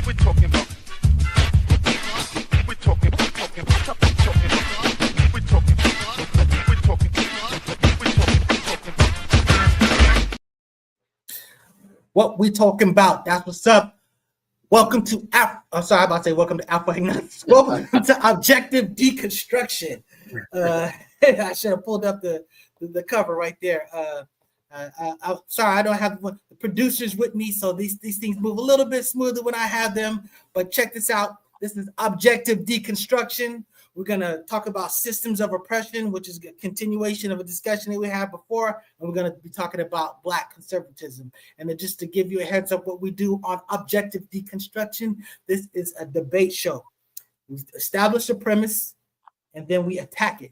What we talking about? That's what's up. Welcome to welcome to Alpha Agnostics. Welcome to Objective Deconstruction. I should have pulled up the cover right there. I'm sorry, I don't have the producers with me, so these things move a little bit smoother when I have them. But check this out. This is Objective Deconstruction. We're going to talk about systems of oppression, which is a continuation of a discussion that we had before. And we're going to be talking about Black conservatism. And then just to give you a heads up what we do on Objective Deconstruction, this is a debate show. We establish a premise, and then we attack it,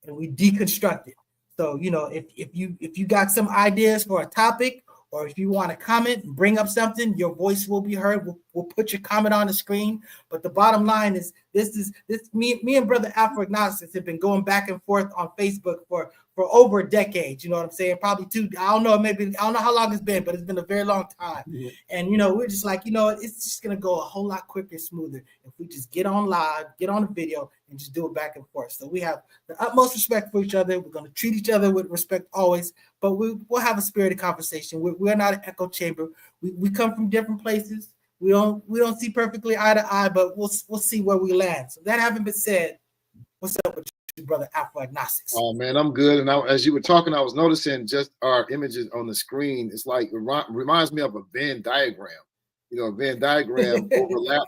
and we deconstruct it. So, if you got some ideas for a topic, or if you want to comment and bring up something, your voice will be heard. We'll put your comment on the screen. But the bottom line is this me and Brother Alpha Agnostics have been going back and forth on Facebook for over a decade. You know what I'm saying? Probably two. I don't know how long it's been, but it's been a very long time. Yeah. And we're just like, it's just gonna go a whole lot quicker, smoother if we just get on live, get on the video, and just do it back and forth. So we have the utmost respect for each other. We're gonna treat each other with respect always, but we'll have a spirited conversation. We're not an echo chamber. We come from different places. We don't see perfectly eye to eye, but we'll see where we land. So that having been said, what's up with you, Brother Alpha Agnostics? Oh man, I'm good. And as you were talking, I was noticing just our images on the screen. It's like it reminds me of a Venn diagram. A Venn diagram overlap.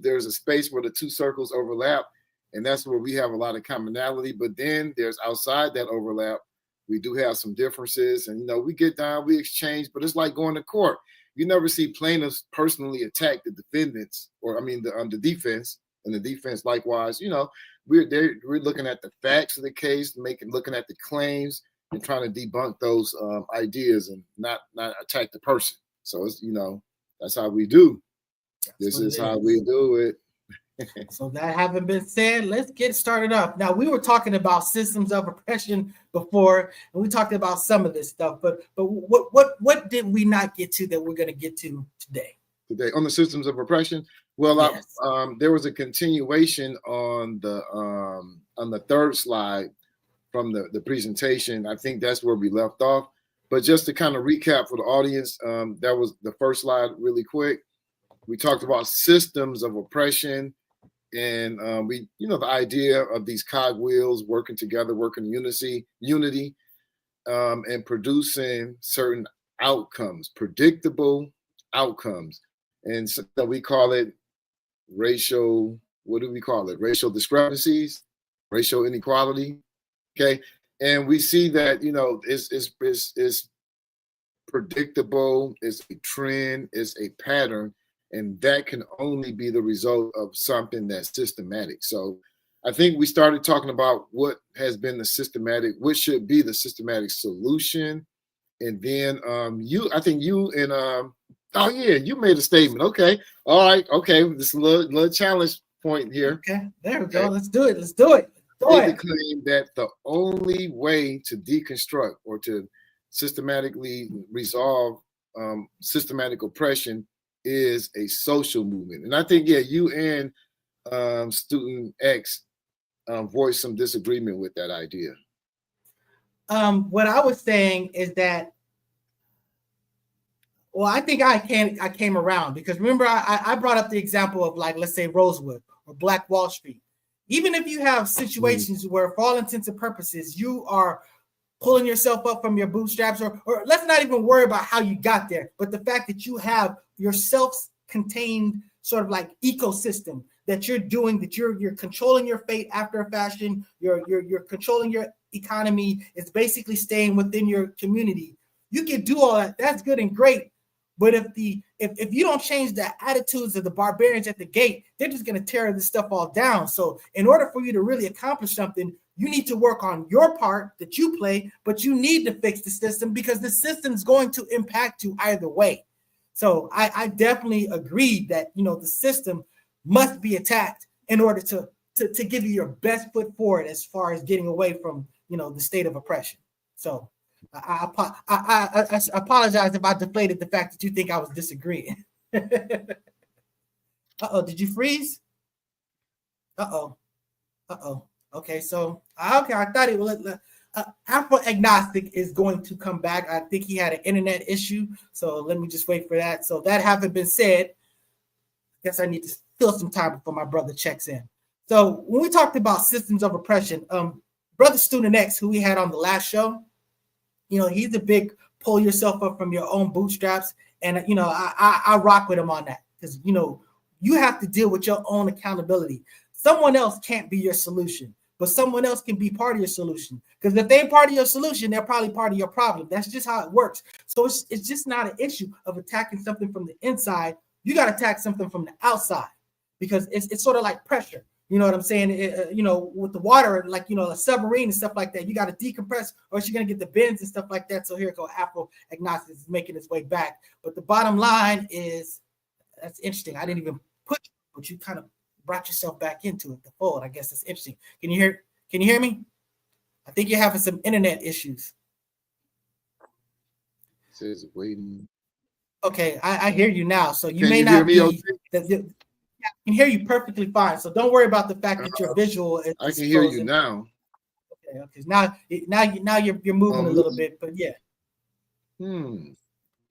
There's a space where the two circles overlap, and that's where we have a lot of commonality. But then there's outside that overlap, we do have some differences, and we get down, we exchange, but it's like going to court. You never see plaintiffs personally attack the defendants, or the defense, and the defense likewise. We're looking at the facts of the case, looking at the claims, and trying to debunk those ideas, and not attack the person. So it's that's how we do. This is how we do it. So that having been said, let's get started up. Now, we were talking about systems of oppression before, and we talked about some of this stuff, but what did we not get to that we're going to get to today? Today on the systems of oppression? Well, yes. There was a continuation on the third slide from the presentation. I think that's where we left off. But just to kind of recap for the audience, that was the first slide really quick. We talked about systems of oppression. And the idea of these cogwheels working together, working in unity, and producing certain outcomes, predictable outcomes. And so we call it racial, what do we call it? Racial discrepancies, racial inequality. Okay. And we see that, it's predictable, it's a trend, it's a pattern. And that can only be the result of something that's systematic. So I think we started talking about what has been what should be the systematic solution. And then you made a statement. Okay. All right. Okay. This is a little challenge point here. Okay. There we go. Let's do it. They claim that the only way to deconstruct or to systematically resolve systematic oppression is a social movement. And I think, you and student X voiced some disagreement with that idea. What I was saying is that, I think I came around, because remember I brought up the example of, like, let's say Rosewood or Black Wall Street. Even if you have situations where, for all intents and purposes, you are pulling yourself up from your bootstraps, or let's not even worry about how you got there, but the fact that you have your self-contained sort of like ecosystem that you're doing, that you're controlling your fate after a fashion, you're controlling your economy, it's basically staying within your community. You can do all that, that's good and great. But if you don't change the attitudes of the barbarians at the gate, they're just going to tear this stuff all down. So in order for you to really accomplish something, you need to work on your part that you play, but you need to fix the system, because the system is going to impact you either way. So I definitely agree that, the system must be attacked in order to give you your best foot forward as far as getting away from, the state of oppression. So I apologize if I deflated the fact that you think I was disagreeing. Uh-oh, did you freeze? Uh-oh. Uh-oh. Okay, so okay, I thought it was Afro-agnostic is going to come back. I think he had an internet issue, so let me just wait for that. So that having been said, I guess I need to fill some time before my brother checks in. So when we talked about systems of oppression, brother Student X, who we had on the last show, he's a big pull yourself up from your own bootstraps, and I rock with him on that because you have to deal with your own accountability. Someone else can't be your solution, but someone else can be part of your solution. Because if they ain't part of your solution, they're probably part of your problem. That's just how it works. So it's just not an issue of attacking something from the inside. You got to attack something from the outside because it's sort of like pressure. You know what I'm saying? With the water, like, a submarine and stuff like that, you got to decompress or else you're going to get the bends and stuff like that. So here go Afro-agnostic is making its way back. But the bottom line is, that's interesting. I didn't even put, but you kind of brought yourself back into it, the fold. I guess that's interesting. Can you hear me? I think you're having some internet issues. It says waiting. Okay, I hear you now. So you Can may you not hear me be. okay? I can hear you perfectly fine. So don't worry about the fact that your visual is I can hear you now. Okay. Now you're moving a little bit, but yeah. Did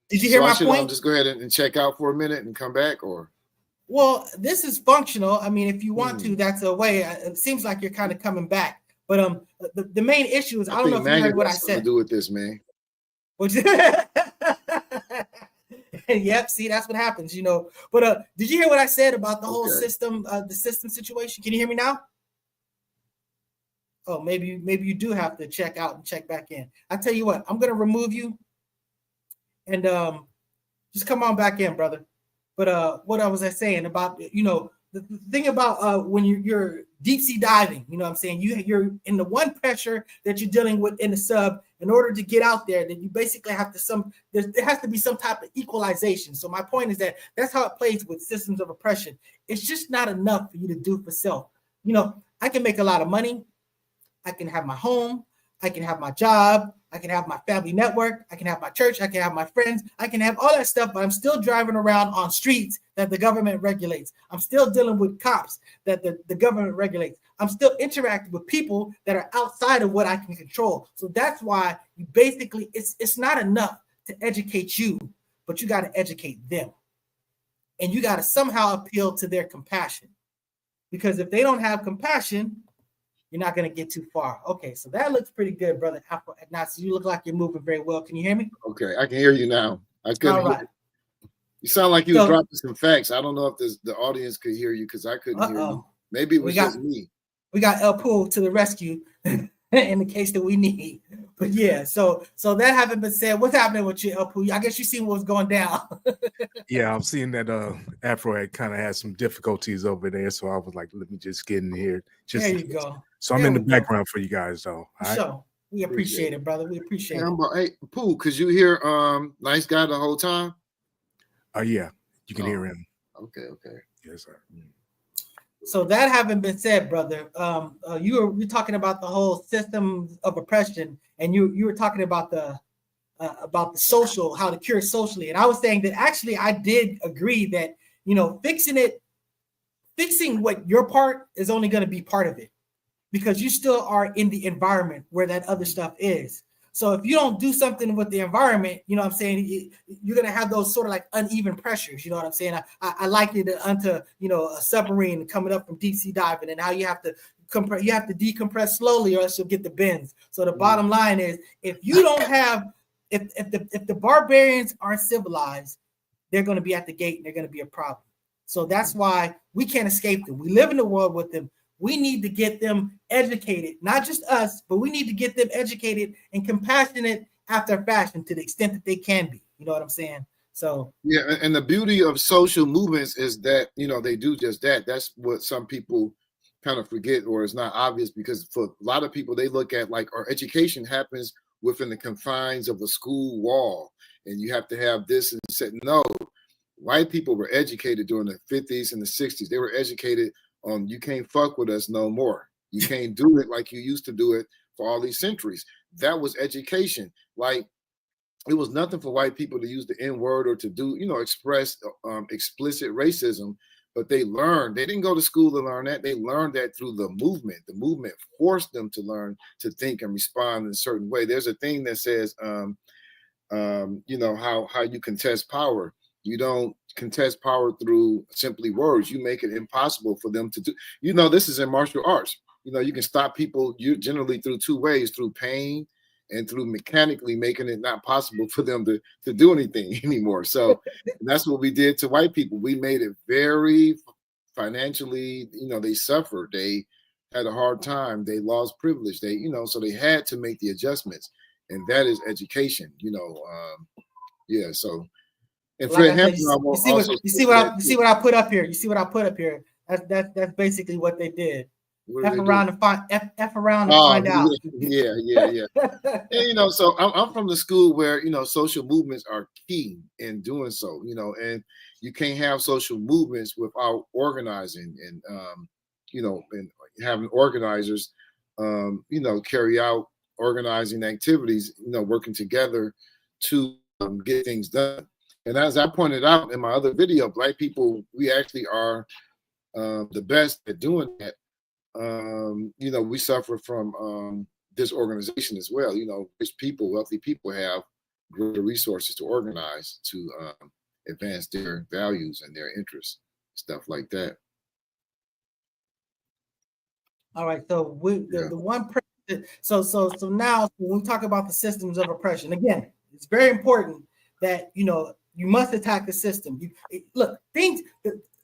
you hear my point? Just go ahead and check out for a minute and come back, or? Well, this is functional. I mean, if you want to, that's a way. It seems like you're kind of coming back, but the main issue is I don't know if you heard what I said. To do with this, man. Yep. See, that's what happens, But did you hear what I said about the whole system, the system situation? Can you hear me now? Oh, maybe you do have to check out and check back in. I tell you what, I'm gonna remove you, and just come on back in, brother. But what I was saying about the thing about when you're deep sea diving, you know what I'm saying? You're in the one pressure that you're dealing with in the sub. In order to get out there, then you basically have to there has to be some type of equalization. So my point is that's how it plays with systems of oppression. It's just not enough for you to do for self. I can make a lot of money. I can have my home. I can have my job. I can have my family network. I can have my church. I can have my friends. I can have all that stuff, but I'm still driving around on streets that the government regulates. I'm still dealing with cops that the government regulates. I'm still interacting with people that are outside of what I can control. So that's why you basically, it's not enough to educate you, but you got to educate them. And you got to somehow appeal to their compassion. Because if they don't have compassion, you're not going to get too far. Okay, so that looks pretty good, brother. Afro-agnostic. You look like you're moving very well. Can you hear me? Okay, I can hear you now. I couldn't hear you. You sound like you were dropping some facts. I don't know if the audience could hear you because I couldn't hear you. Maybe it was just me. We got El Pool to the rescue in the case that we need. But yeah, so that having been said, what's happening with you, El Pool? I guess you seen what's going down. Yeah, I'm seeing that Afro had kind of had some difficulties over there, so I was like, let me just get in here. There you go. So I'm in the background for you guys, though. So we appreciate it, brother. We appreciate it. Hey, Pooh, could you hear Nice Guy the whole time? Yeah, you can hear him. Okay. Yes, sir. So that having been said, brother, you're talking about the whole system of oppression, and you were talking about the social, how to cure socially. And I was saying that actually I did agree that fixing what your part is only going to be part of it, because you still are in the environment where that other stuff is. So if you don't do something with the environment, you know what I'm saying, you're going to have those sort of like uneven pressures. You know what I'm saying? I like it unto, a submarine coming up from deep sea diving, and how you have to decompress slowly or else you'll get the bends. So the bottom line is, if you don't have, if the barbarians aren't civilized, they're going to be at the gate and they're going to be a problem. So that's why we can't escape them. We live in the world with them. We need to get them educated, not just us, but we need to get them educated and compassionate after fashion to the extent that they can be. You know what I'm saying? So yeah, and the beauty of social movements is that they do just that. That's what some people kind of forget, or it's not obvious, because for a lot of people they look at like our education happens within the confines of a school wall, and you have to have this and said no. White people were educated during the 50s and the 60s. They were educated on you can't fuck with us no more. You can't do it like you used to do it for all these centuries. That was education. Like, it was nothing for white people to use the N-word or to do, express explicit racism but they learned. They didn't go to school to learn that. They learned that through the movement. The movement forced them to learn to think and respond in a certain way. There's a thing that says, you know, how you contest power. You don't contest power through simply words. You make it impossible for them to do. You know, this is in martial arts. You know, you can stop people generally through two ways: through pain and through mechanically making it not possible for them to do anything anymore. So that's what we did to white people. We made it very financially, you know, they suffered. They had a hard time. They lost privilege. They, you know, so they had to make the adjustments. And that is education, you know. Yeah, so and Fred Hampton, you see what I put up here. You see what I put up here. That's basically what they did. F around and find out. Yeah. And you know, so I'm from the school where, you know, social movements are key in doing so, you know, and you can't have social movements without organizing and you know, and having organizers you know, carry out organizing activities, you know, working together to get things done. And as I pointed out in my other video, Black people, we actually are the best at doing that. You know, we suffer from disorganization as well. You know, rich people, wealthy people have greater resources to organize to advance their values and their interests, stuff like that. All right, so the one. So now when we talk about the systems of oppression, again, it's very important that, you know, you must attack the system. Look, things.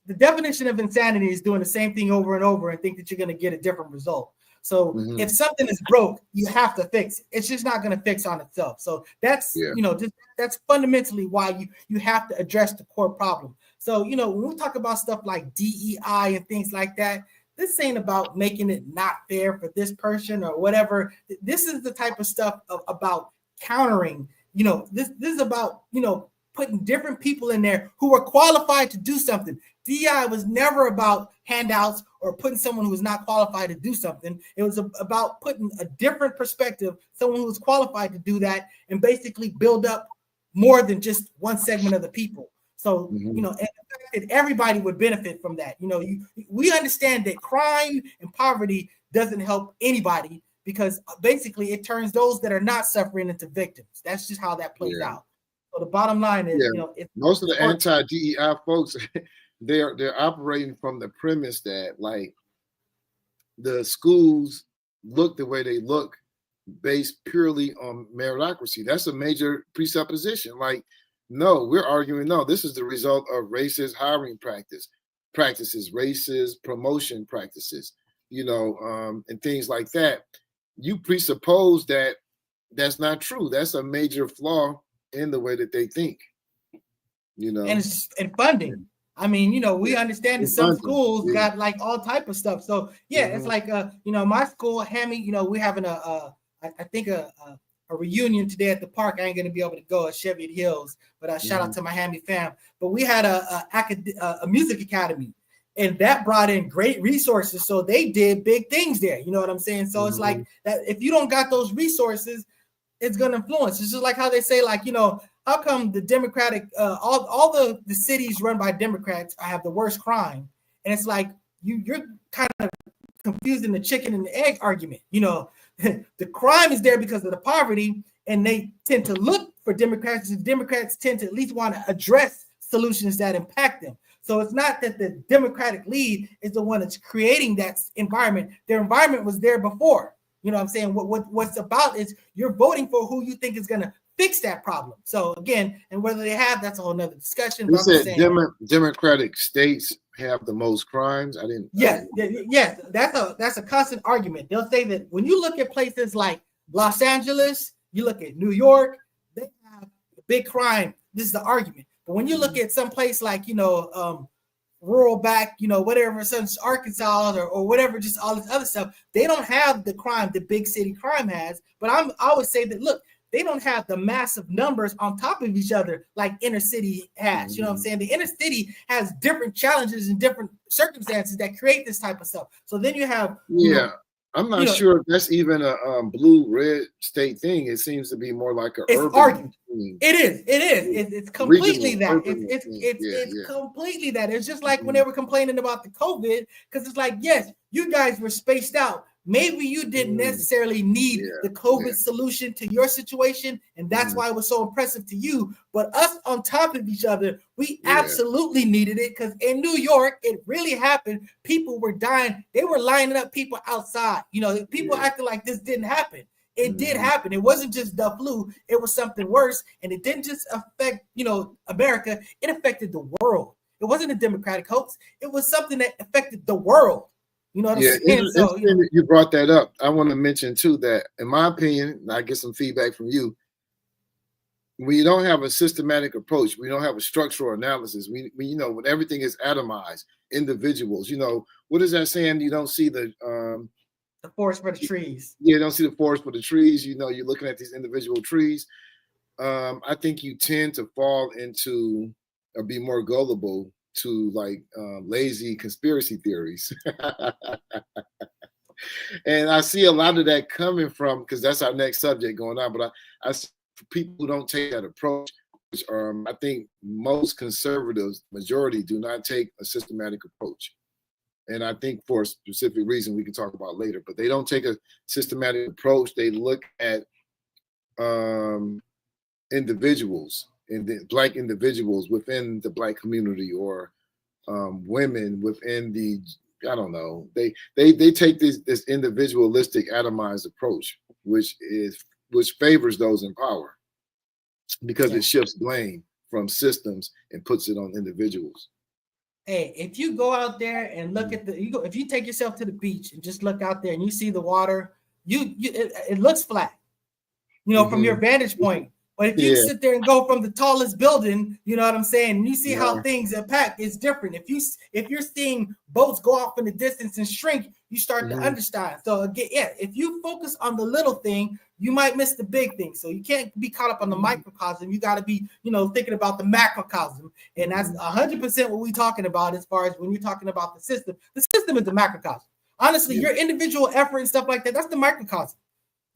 The definition of insanity is doing the same thing over and over and think that you're going to get a different result. So if something is broke, you have to fix it. It's just not going to fix on itself. So that's, you know, that's fundamentally why you have to address the core problem. So, you know, when we talk about stuff like DEI and things like that, this ain't about making it not fair for this person or whatever. This is the type of stuff about countering, you know, this is about, you know, putting different people in there who are qualified to do something. DEI was never about handouts or putting someone who was not qualified to do something. It was about putting a different perspective, someone who was qualified to do that, and basically build up more than just one segment of the people. So, you know, and the fact that everybody would benefit from that. You know, we understand that crime and poverty doesn't help anybody because basically it turns those that are not suffering into victims. That's just how that plays out. So the bottom line is, you know, most of the anti-DEI folks, they're operating from the premise that like the schools look the way they look based purely on meritocracy. That's a major presupposition. Like, no, we're arguing, no, this is the result of racist hiring practices, racist promotion practices, you know, and things like that. You presuppose that that's not true. That's a major flaw in the way that they think, you know. And funding. I mean, you know, we understand that some schools got like all type of stuff. So yeah, it's like you know, my school, Hammy, you know, we're having I think a reunion today at the park. I ain't gonna be able to go at Cheviot Hills, but shout out to my Hammy fam. But we had a music academy, and that brought in great resources. So they did big things there. You know what I'm saying? So it's like that. If you don't got those resources, it's gonna influence. It's just like how they say, like, you know, how come the Democratic, all the cities run by Democrats have the worst crime? And it's like you're kind of confusing the chicken and the egg argument. You know, the crime is there because of the poverty, and they tend to look for Democrats. And Democrats tend to at least want to address solutions that impact them. So it's not that the Democratic lead is the one that's creating that environment. Their environment was there before. You know what I'm saying? What's about is you're voting for who you think is going to fix that problem. So again, and whether they have, that's a whole nother discussion. You said Democratic states have the most crimes. Yes, that's a constant argument. They'll say that when you look at places like Los Angeles, you look at New York, they have big crime. This is the argument. But when you look at some place like, you know, rural back, you know, whatever, some Arkansas or whatever, just all this other stuff, they don't have the crime the big city crime has. But I would say that, look, they don't have the massive numbers on top of each other like inner city has. You know what I'm saying? The inner city has different challenges and different circumstances that create this type of stuff. So then you have I'm not sure if that's even a blue-red state thing. It seems to be more like an urban thing. It is. It's completely that. It's completely that. It's just like when they were complaining about the COVID, because it's like, yes, you guys were spaced out. Maybe you didn't necessarily need the COVID solution to your situation, and that's why it was so impressive to you. But us on top of each other, we absolutely needed it, because in New York, it really happened. People were dying. They were lining up people outside. People acted like this didn't happen. It did happen. It wasn't just the flu. It was something worse, and it didn't just affect, America. It affected the world. It wasn't a democratic hoax. It was something that affected the world. You know what I'm saying? So, you brought that up. I want to mention too that, in my opinion, and I get some feedback from you. When you don't have a systematic approach, we don't have a structural analysis. We when everything is atomized, individuals. What is that saying? You don't see the forest for the trees. Yeah, you don't see the forest for the trees. You're looking at these individual trees. I think you tend to fall into or be more gullible to lazy conspiracy theories. And I see a lot of that coming from, because that's our next subject going on, but I see people who don't take that approach, which I think most conservatives, majority, do not take a systematic approach. And I think for a specific reason we can talk about later, but they don't take a systematic approach. They look at individuals, Black individuals within the Black community, or women within the, I don't know. They take this individualistic, atomized approach, which favors those in power, because it shifts blame from systems and puts it on individuals. Hey, if you go out there and look at if you take yourself to the beach and just look out there and you see the water, it looks flat, from your vantage point. But if you sit there and go from the tallest building, you know what I'm saying, and you see how things impact, it's different. If you're seeing boats go off in the distance and shrink, you start to understand. So again, if you focus on the little thing, you might miss the big thing. So you can't be caught up on the microcosm. You got to be, thinking about the macrocosm. And that's 100% what we're talking about as far as when you're talking about the system. The system is the macrocosm. Honestly, your individual effort and stuff like that, that's the microcosm.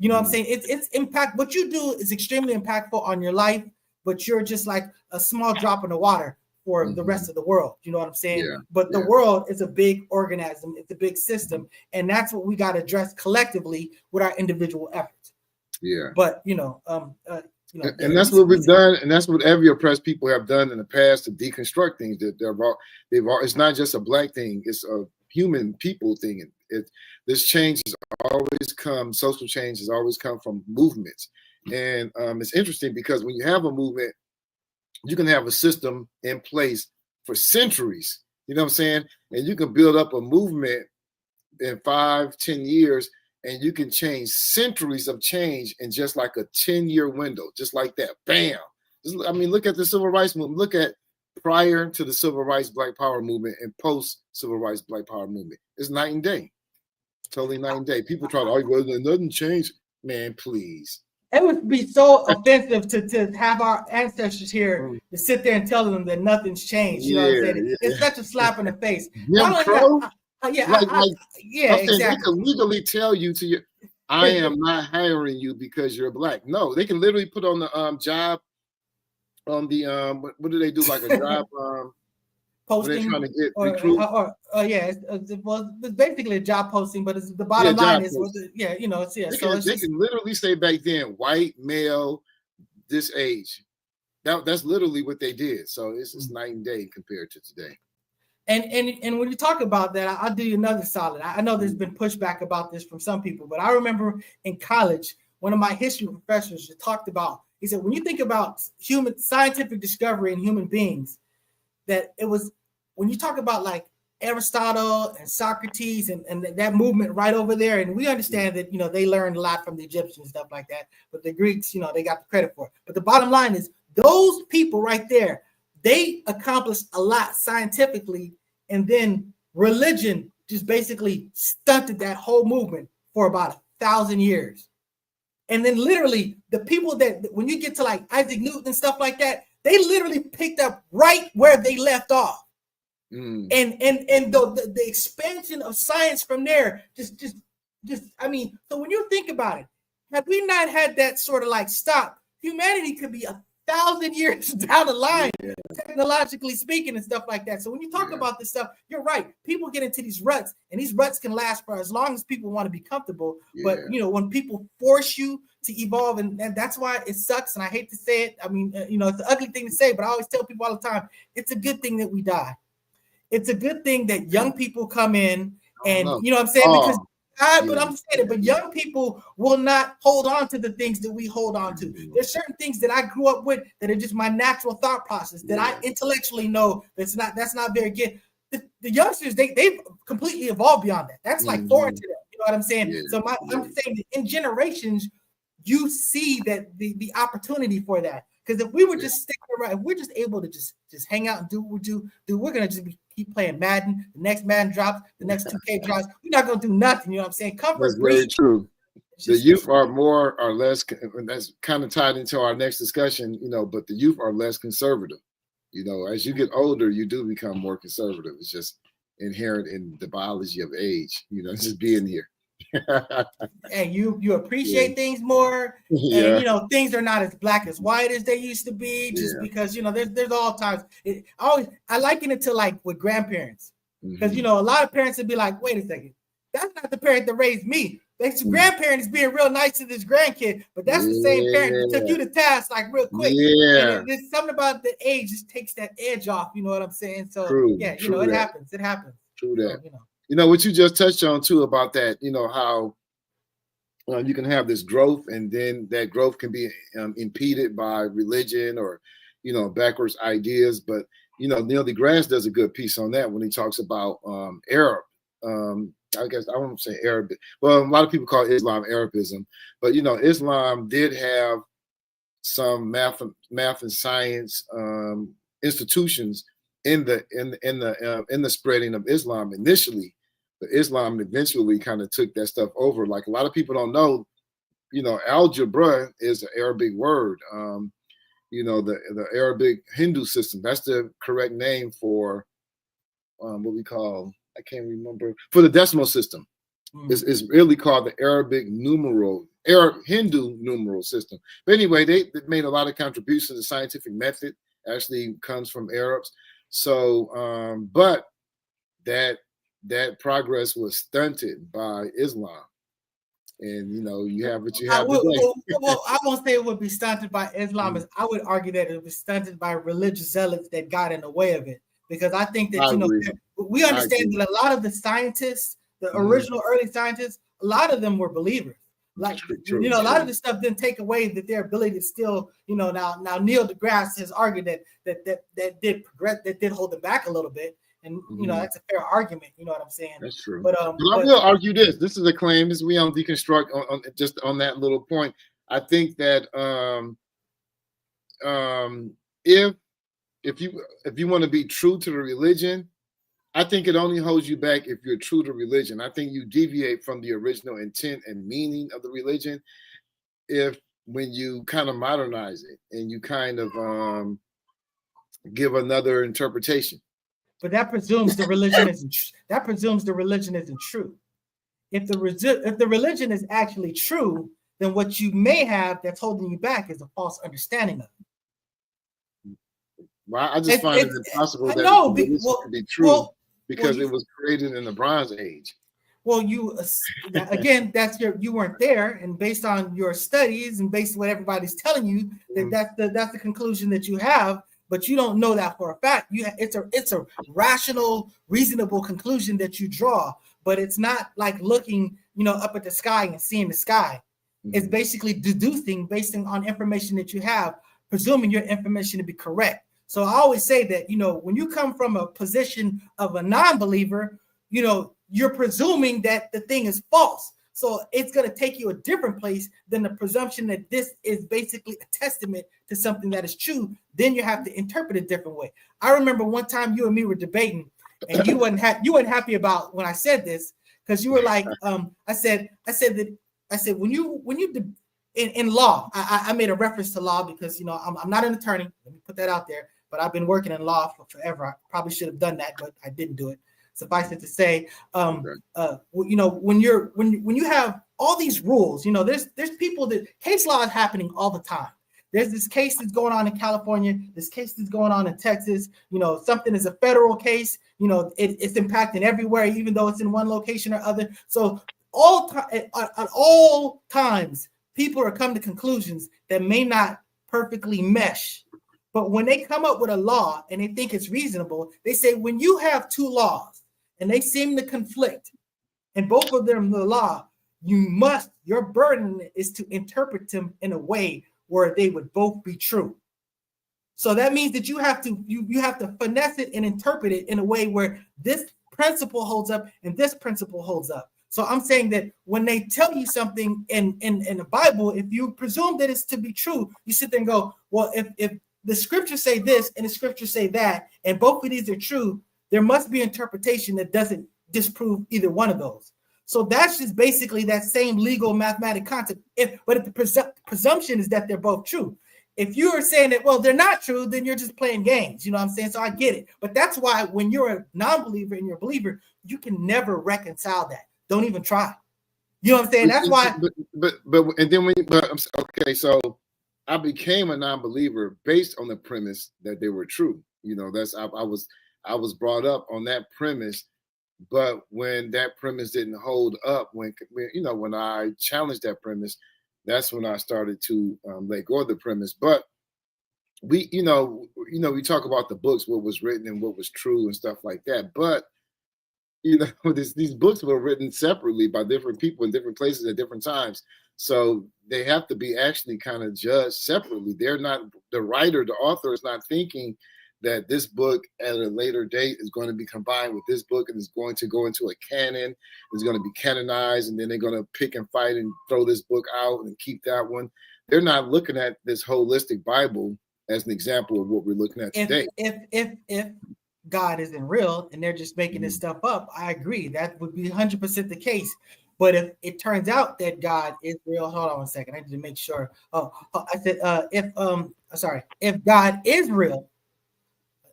You know what I'm saying? It's impact. What you do is extremely impactful on your life, but you're just like a small drop in the water for the rest of the world. You know what I'm saying? Yeah. But the world is a big organism. It's a big system. And that's what we got to address collectively with our individual efforts. Yeah. But, and that's what we've done. And that's what every oppressed people have done in the past to deconstruct things. It's not just a Black thing. It's a human people thing. This change has always come, social change has always come from movements. And it's interesting because when you have a movement, you can have a system in place for centuries, you know what I'm saying? And you can build up a movement in 5-10 years, and you can change centuries of change in just like a 10-year window, just like that, bam. Look at the civil rights movement. Look at prior to the civil rights Black Power movement and post civil rights Black Power movement. It's night and day. Totally night and day. People try to argue, well, nothing changed. Man, please. It would be so offensive to have our ancestors here to sit there and tell them that nothing's changed. You know what I'm saying? It's such a slap in the face. Exactly. They can legally tell you I am not hiring you because you're Black. No, they can literally put on the job on the what do they do, like a job posting, trying to get recruit? It's basically a job posting, but the bottom line is, They can literally say back then, white male, this age. That's literally what they did. So it's night and day compared to today. And when you talk about that, I'll do you another solid. I know there's been pushback about this from some people, but I remember in college, one of my history professors talked about. He said, when you think about human scientific discovery in human beings, that it was when you talk about like Aristotle and Socrates and that movement right over there, and we understand that they learned a lot from the Egyptians and stuff like that, but the Greeks, they got the credit for it. But the bottom line is those people right there, they accomplished a lot scientifically, and then religion just basically stunted that whole movement for about 1,000 years. And then literally the people that, when you get to like Isaac Newton and stuff like that, they literally picked up right where they left off. And the expansion of science from there just so when you think about it, had we not had that sort of like stop, humanity could be 1,000 years down the line, technologically speaking, and stuff like that. So when you talk about this stuff, you're right. People get into these ruts, and these ruts can last for as long as people want to be comfortable. But when people force you to evolve, and that's why it sucks. And I hate to say it. I mean, it's an ugly thing to say, but I always tell people all the time, it's a good thing that we die. It's a good thing that young people come in, and you know what I'm saying? Because but I'm saying it, but young people will not hold on to the things that we hold on to. There's certain things that I grew up with that are just my natural thought process that I intellectually know that's not very good. The youngsters, they've completely evolved beyond that. That's like foreign to them. You know what I'm saying? So I'm saying that in generations, you see that the opportunity for that. Because if we were just sticking around, if we're just able to just hang out and do what we do, we're gonna just keep playing Madden. The next Madden drops, the next 2K drops. We're not gonna do nothing. You know what I'm saying? Comfort. That's very true. The youth are more or less, and that's kind of tied into our next discussion. But the youth are less conservative. As you get older, you do become more conservative. It's just inherent in the biology of age. Just being here. And you appreciate things more, and things are not as black as white as they used to be, just because there's all times. I liken it to like with grandparents, because a lot of parents would be like, wait a second, that's not the parent that raised me. This grandparent is being real nice to this grandkid, but that's the same parent that took you to task like real quick. And there's something about the age just takes that edge off. You know what I'm saying? So it happens. It happens. True that. What you just touched on too about that, how you can have this growth, and then that growth can be impeded by religion or, backwards ideas. But, Neil deGrasse does a good piece on that when he talks about Arab. I guess I won't say Arab. Well, a lot of people call Islam Arabism, but, Islam did have some math and science institutions in the spreading of Islam initially. But Islam eventually kind of took that stuff over. Like a lot of people don't know, algebra is an Arabic word. The Arabic Hindu system, that's the correct name for what we call, I can't remember, for the decimal system. It's really called the Arabic Hindu numeral system. But anyway, they made a lot of contributions. The scientific method actually comes from Arabs. So, but that progress was stunted by Islam, and you have what you have today. Well, I won't say it would be stunted by Islam. As I would argue that it was stunted by religious zealots that got in the way of it. Because I think that we understand that a lot of the scientists, the original early scientists, a lot of them were believers. Like a lot of this stuff didn't take away that their ability to still, now Neil deGrasse has argued that did progress, that did hold them back a little bit. And that's a fair argument. You know what I'm saying? That's true. But I will argue this. This is a claim. This we on Deconstruct on just on that little point. I think that if you want to be true to the religion, I think it only holds you back if you're true to religion. I think you deviate from the original intent and meaning of the religion when you kind of modernize it and you kind of give another interpretation. But that presumes the religion isn't. That presumes the religion isn't true. If the religion is actually true, then what you may have that's holding you back is a false understanding of it. Well, I just find it impossible that it could be true because it was created in the Bronze Age. Well, again, you weren't there, and based on your studies and based on what everybody's telling you, that's the conclusion that you have. But you don't know that for a fact. It's a rational, reasonable conclusion that you draw, but it's not like looking, up at the sky and seeing the sky. It's basically deducing based on information that you have, presuming your information to be correct. So I always say that, when you come from a position of a non-believer, you're presuming that the thing is false. So it's going to take you a different place than the presumption that this is basically a testament to something that is true. Then you have to interpret it a different way. I remember one time you and me were debating, and you wasn't happy about when I said this, because you were like, I said when you in law, I made a reference to law because I'm not an attorney. Let me put that out there, but I've been working in law for forever. I probably should have done that, but I didn't do it. Suffice it to say, Okay. you know, when you have all these rules, you know, there's people that case law is happening all the time. There's this case that's going on in California, this case that's going on in Texas. You know, something is a federal case, you know, it's impacting everywhere, even though it's in one location or other. So at all times, people are coming to conclusions that may not perfectly mesh. But when they come up with a law and they think it's reasonable, they say when you have two laws and they seem to conflict, and both of them the law, your burden is to interpret them in a way where they would both be true. So that means that you have to finesse it and interpret it in a way where this principle holds up and this principle holds up. So I'm saying that when they tell you something in the Bible, if you presume that it's to be true, you sit there and go, well, if the scriptures say this and the scriptures say that, and both of these are true, there must be interpretation that doesn't disprove either one of those. So that's just basically that same legal mathematic concept. But if the presumption is that they're both true. If you are saying that, well, they're not true, then you're just playing games. You know what I'm saying? So I get it. But that's why when you're a non-believer and you're a believer, you can never reconcile that. Don't even try. You know what I'm saying? That's why. Okay, so I became a non-believer based on the premise that they were true. You know, I was brought up on that premise. But when that premise didn't hold up, when I challenged that premise, that's when I started to let go of the premise. But we talk about the books, what was written and what was true and stuff like that. But these books were written separately by different people in different places at different times, so they have to be actually kind of judged separately. They're not, the writer, the author is not thinking that this book at a later date is going to be combined with this book and is going to go into a canon, is going to be canonized, and then they're going to pick and fight and throw this book out and keep that one. They're not looking at this holistic Bible as an example of what we're looking at today. If God isn't real and they're just making this stuff up, I agree. That would be 100% the case. But if it turns out that God is real, hold on a second. I need to make sure. I said if God is real,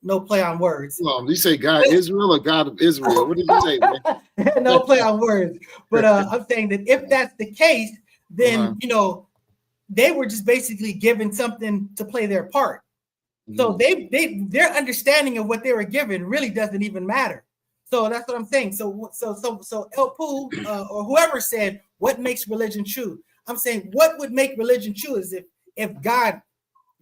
no play on words. Well, you say God Israel or God of Israel? What did you say, man? No play on words. But I'm saying that if that's the case, then they were just basically given something to play their part. So their understanding of what they were given really doesn't even matter. So that's what I'm saying. So El Poo or whoever said what makes religion true. I'm saying what would make religion true is if God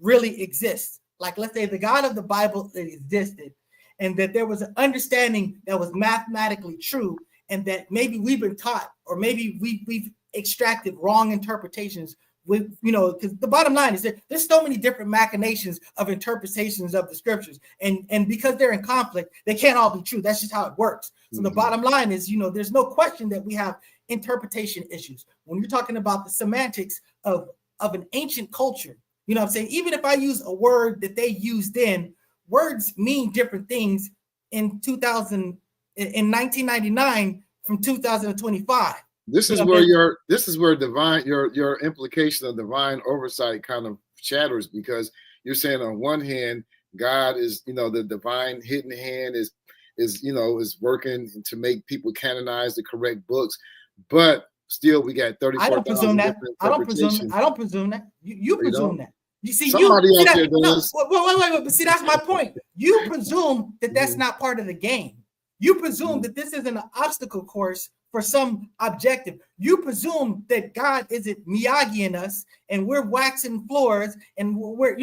really exists. Like, let's say the God of the Bible existed, and that there was an understanding that was mathematically true, and that maybe we've been taught, or maybe we've extracted wrong interpretations. With because the bottom line is that there's so many different machinations of interpretations of the scriptures, and because they're in conflict, they can't all be true. That's just how it works. So the bottom line is, there's no question that we have interpretation issues when you're talking about the semantics of an ancient culture. You know what I'm saying? Even if I use a word that they used then, words mean different things in 1999 from 2025. This is where your implication of divine oversight kind of shatters, because you're saying on one hand, God is, the divine hidden hand is working to make people canonize the correct books, but still we got 34,000. I don't presume that. I don't presume that. You presume that. You see, somebody out there does. Wait. But see, that's my point. You presume that that's not part of the game. You presume that this isn't an obstacle course for some objective. You presume that God isn't Miyagi-ing us, and we're waxing floors, and we're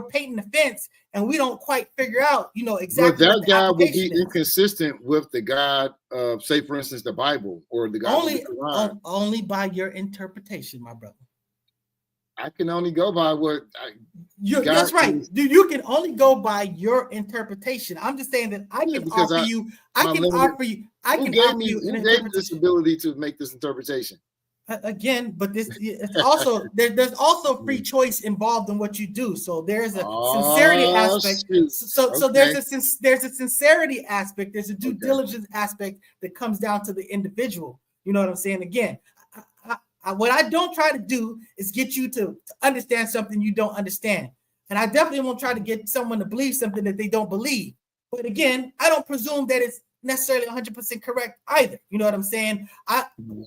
painting the fence, and we don't quite figure out, exactly. But that God would be inconsistent with the God of, say, for instance, the Bible or the God of the Quran. Only by your interpretation, my brother. I can only go by what that's right. Dude, you can only go by your interpretation. I'm just saying that I can offer you this ability to make this interpretation. Again, but it's also there's also free choice involved in what you do. So there's a sincerity aspect. So there's a sincerity aspect. There's a due diligence aspect that comes down to the individual. You know what I'm saying? Again, what I don't try to do is get you to understand something you don't understand. And I definitely won't try to get someone to believe something that they don't believe. But again, I don't presume that it's necessarily 100% correct either. You know what I'm saying?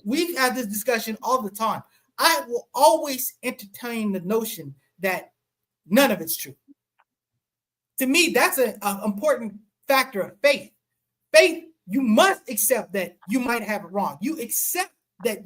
We've had this discussion all the time. I will always entertain the notion that none of it's true. To me, that's an important factor of faith. Faith, you must accept that you might have it wrong. You accept that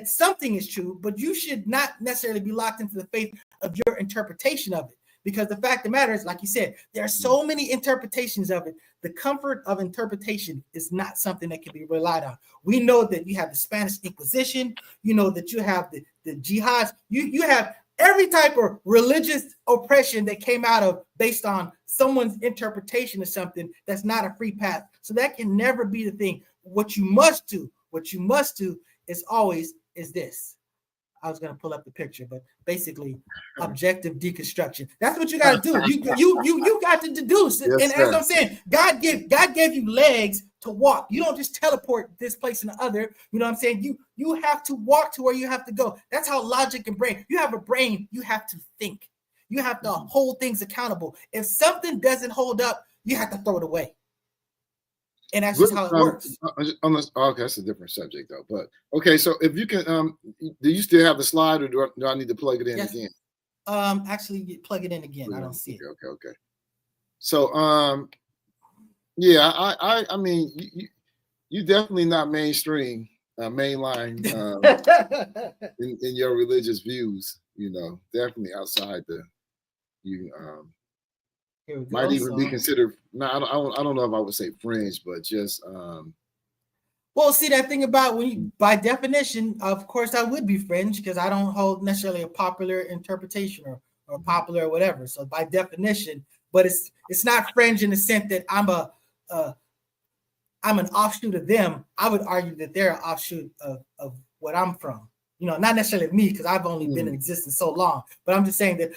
something is true, but you should not necessarily be locked into the faith of your interpretation of it. Because the fact of the matter is, like you said, there are so many interpretations of it. The comfort of interpretation is not something that can be relied on. We know that you have the Spanish Inquisition. You know that you have the jihads. You have every type of religious oppression that came out of based on someone's interpretation of something that's not a free path. So that can never be the thing. What you must do is always this. I was going to pull up the picture, but basically objective deconstruction. That's what you got to do. You got to deduce. Yes, and sir. as I'm saying, God gave you legs to walk. You don't just teleport this place and the other. You know what I'm saying? You have to walk to where you have to go. That's how logic and brain. You have a brain, you have to think. You have to hold things accountable. If something doesn't hold up, you have to throw it away. And that's just how it works. Okay, that's a different subject though. But okay, so if you can, do you still have the slide, or do I need to plug it in again? Actually, plug it in again. I don't see it. Okay. So, yeah, I mean, you definitely not mainstream, mainline in your religious views. You know, definitely outside might even be considered. No, I don't know if I would say fringe, but just. Well, see, that thing about by definition, of course, I would be fringe because I don't hold necessarily a popular interpretation or popular or whatever. So by definition, but it's not fringe in the sense that I'm an offshoot of them. I would argue that they're an offshoot of what I'm from. You know, not necessarily me, because I've only been in existence so long, but I'm just saying that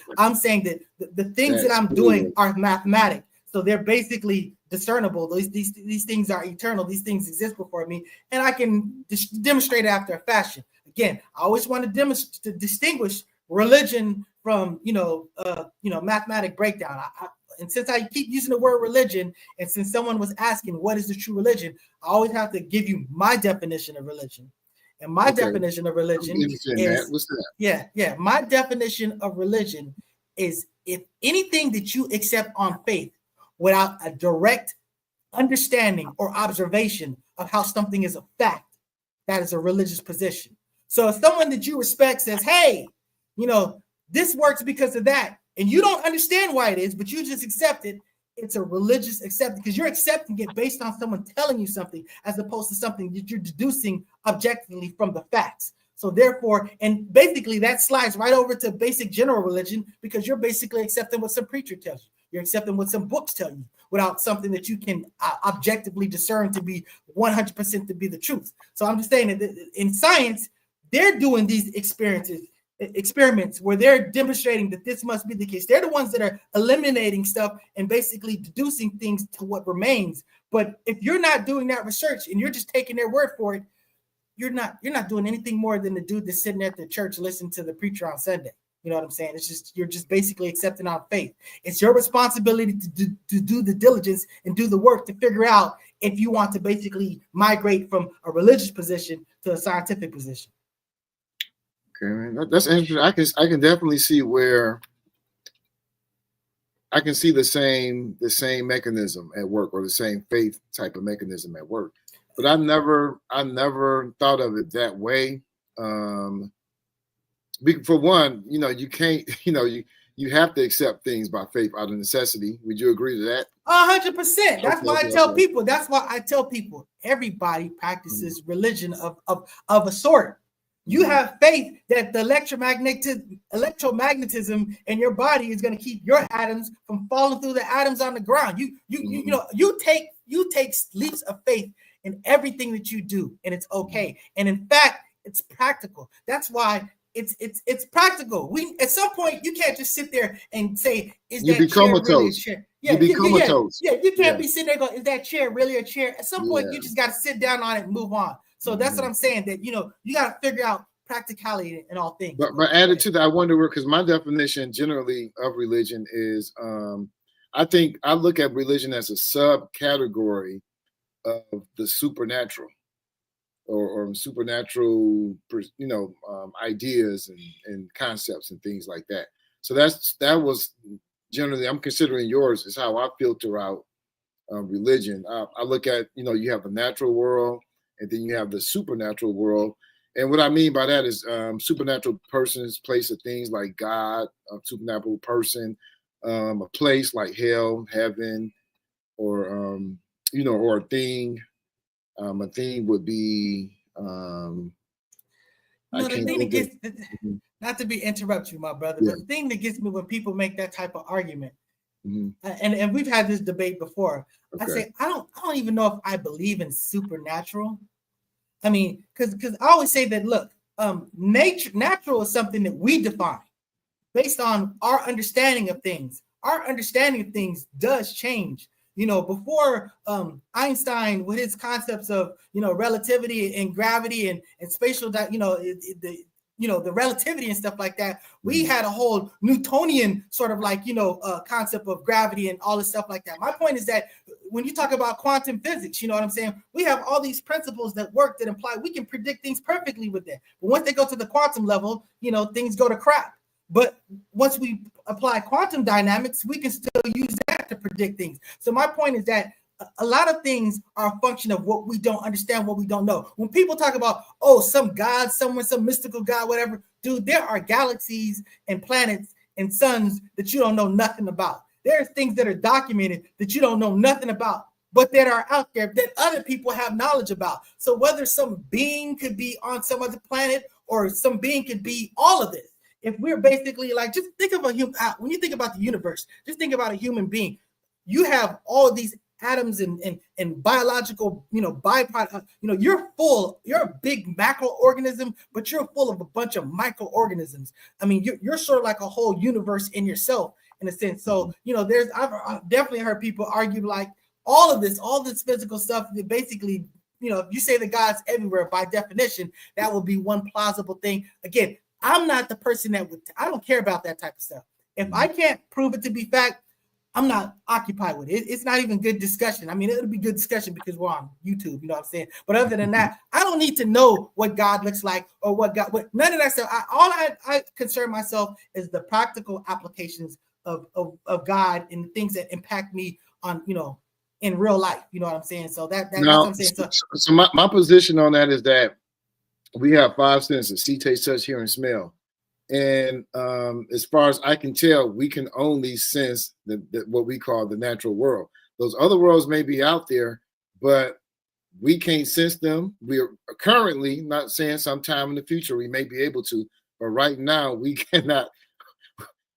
the things that I'm doing are mathematic. So they're basically discernible. These things are eternal. These things exist before me, and I can demonstrate it after a fashion. Again, I always want to distinguish religion from mathematic breakdown. And since I keep using the word religion, and since someone was asking what is the true religion, I always have to give you my definition of religion. And my definition of religion is my definition of religion is if anything that you accept on faith without a direct understanding or observation of how something is a fact, that is a religious position. So if someone that you respect says, hey, this works because of that, and you don't understand why it is, but you just accept it, it's a religious acceptance because you're accepting it based on someone telling you something as opposed to something that you're deducing objectively from the facts. So therefore, and basically that slides right over to basic general religion because you're basically accepting what some preacher tells you. You're accepting what some books tell you without something that you can objectively discern to be 100% to be the truth. So I'm just saying that in science, they're doing these experiments where they're demonstrating that this must be the case. They're the ones that are eliminating stuff and basically deducing things to what remains. But if you're not doing that research and you're just taking their word for it, you're not doing anything more than the dude that's sitting at the church listening to the preacher on Sunday. You know what I'm saying? It's just you're just basically accepting on faith. It's your responsibility to do the diligence and do the work to figure out if you want to basically migrate from a religious position to a scientific position. Okay, man. That's interesting. I can definitely see where I can see the same mechanism at work, or the same faith type of mechanism at work. But I never thought of it that way. For one, you can't, you have to accept things by faith out of necessity. Would you agree to that? 100%. That's why I tell people. That's why I tell people everybody practices religion of a sort. You have faith that the electromagnetism in your body is going to keep your atoms from falling through the atoms on the ground. You take leaps of faith in everything that you do, and it's okay. And in fact, it's practical. That's why it's practical. We at some point you can't just sit there and say, "Is that chair really a chair?" Yeah, you can't be sitting there going, "Is that chair really a chair?" At some point, you just got to sit down on it and move on. So that's what I'm saying. That you got to figure out practicality in all things. But added to that, I wonder where, because my definition generally of religion is, I think I look at religion as a subcategory of the supernatural or supernatural, ideas and concepts and things like that. So that was generally, I'm considering yours is how I filter out religion. I look at, you have the natural world and then you have the supernatural world. And what I mean by that is supernatural persons, place of things like God, a supernatural person, a place like hell, heaven, or or a thing. A thing would be the thing that gets not to interrupt you, my brother, but the thing that gets me when people make that type of argument, and we've had this debate before. Okay. I say I don't even know if I believe in supernatural. I mean, because I always say that, look, natural is something that we define based on our understanding of things. Our understanding of things does change. Before Einstein with his concepts of, relativity and gravity and spatial, the relativity and stuff like that, we had a whole Newtonian sort of concept of gravity and all this stuff like that. My point is that when you talk about quantum physics, you know what I'm saying? We have all these principles that work that imply we can predict things perfectly with that. But once they go to the quantum level, things go to crap. But once we apply quantum dynamics, we can still use that to predict things. So my point is that a lot of things are a function of what we don't understand, what we don't know. When people talk about, some god, someone, some mystical god, whatever, dude, there are galaxies and planets and suns that you don't know nothing about. There's things that are documented that you don't know nothing about, but that are out there that other people have knowledge about. So whether some being could be on some other planet or some being could be all of this. If we're basically just think of a human, when you think about the universe, just think about a human being. You have all of these atoms and biological, byproduct. You're a big macroorganism, but you're full of a bunch of microorganisms. I mean, you're sort of like a whole universe in yourself, in a sense. So, I've definitely heard people argue all this physical stuff that basically, if you say the God's everywhere, by definition, that will be one plausible thing. Again, I'm not the person I don't care about that type of stuff. If I can't prove it to be fact, I'm not occupied with it. It's not even good discussion. I mean, it'll be good discussion because we're on YouTube, you know what I'm saying? But other than that, I don't need to know what God looks like or what none of that stuff. I concern myself is the practical applications of God and the things that impact me on, in real life. You know what I'm saying? So that's what I'm saying. So my position on that is that we have 5 senses: see, taste, touch, hear, and smell. And as far as I can tell, we can only sense what we call the natural world. Those other worlds may be out there, but we can't sense them. We are currently, not saying sometime in the future we may be able to, but right now we cannot.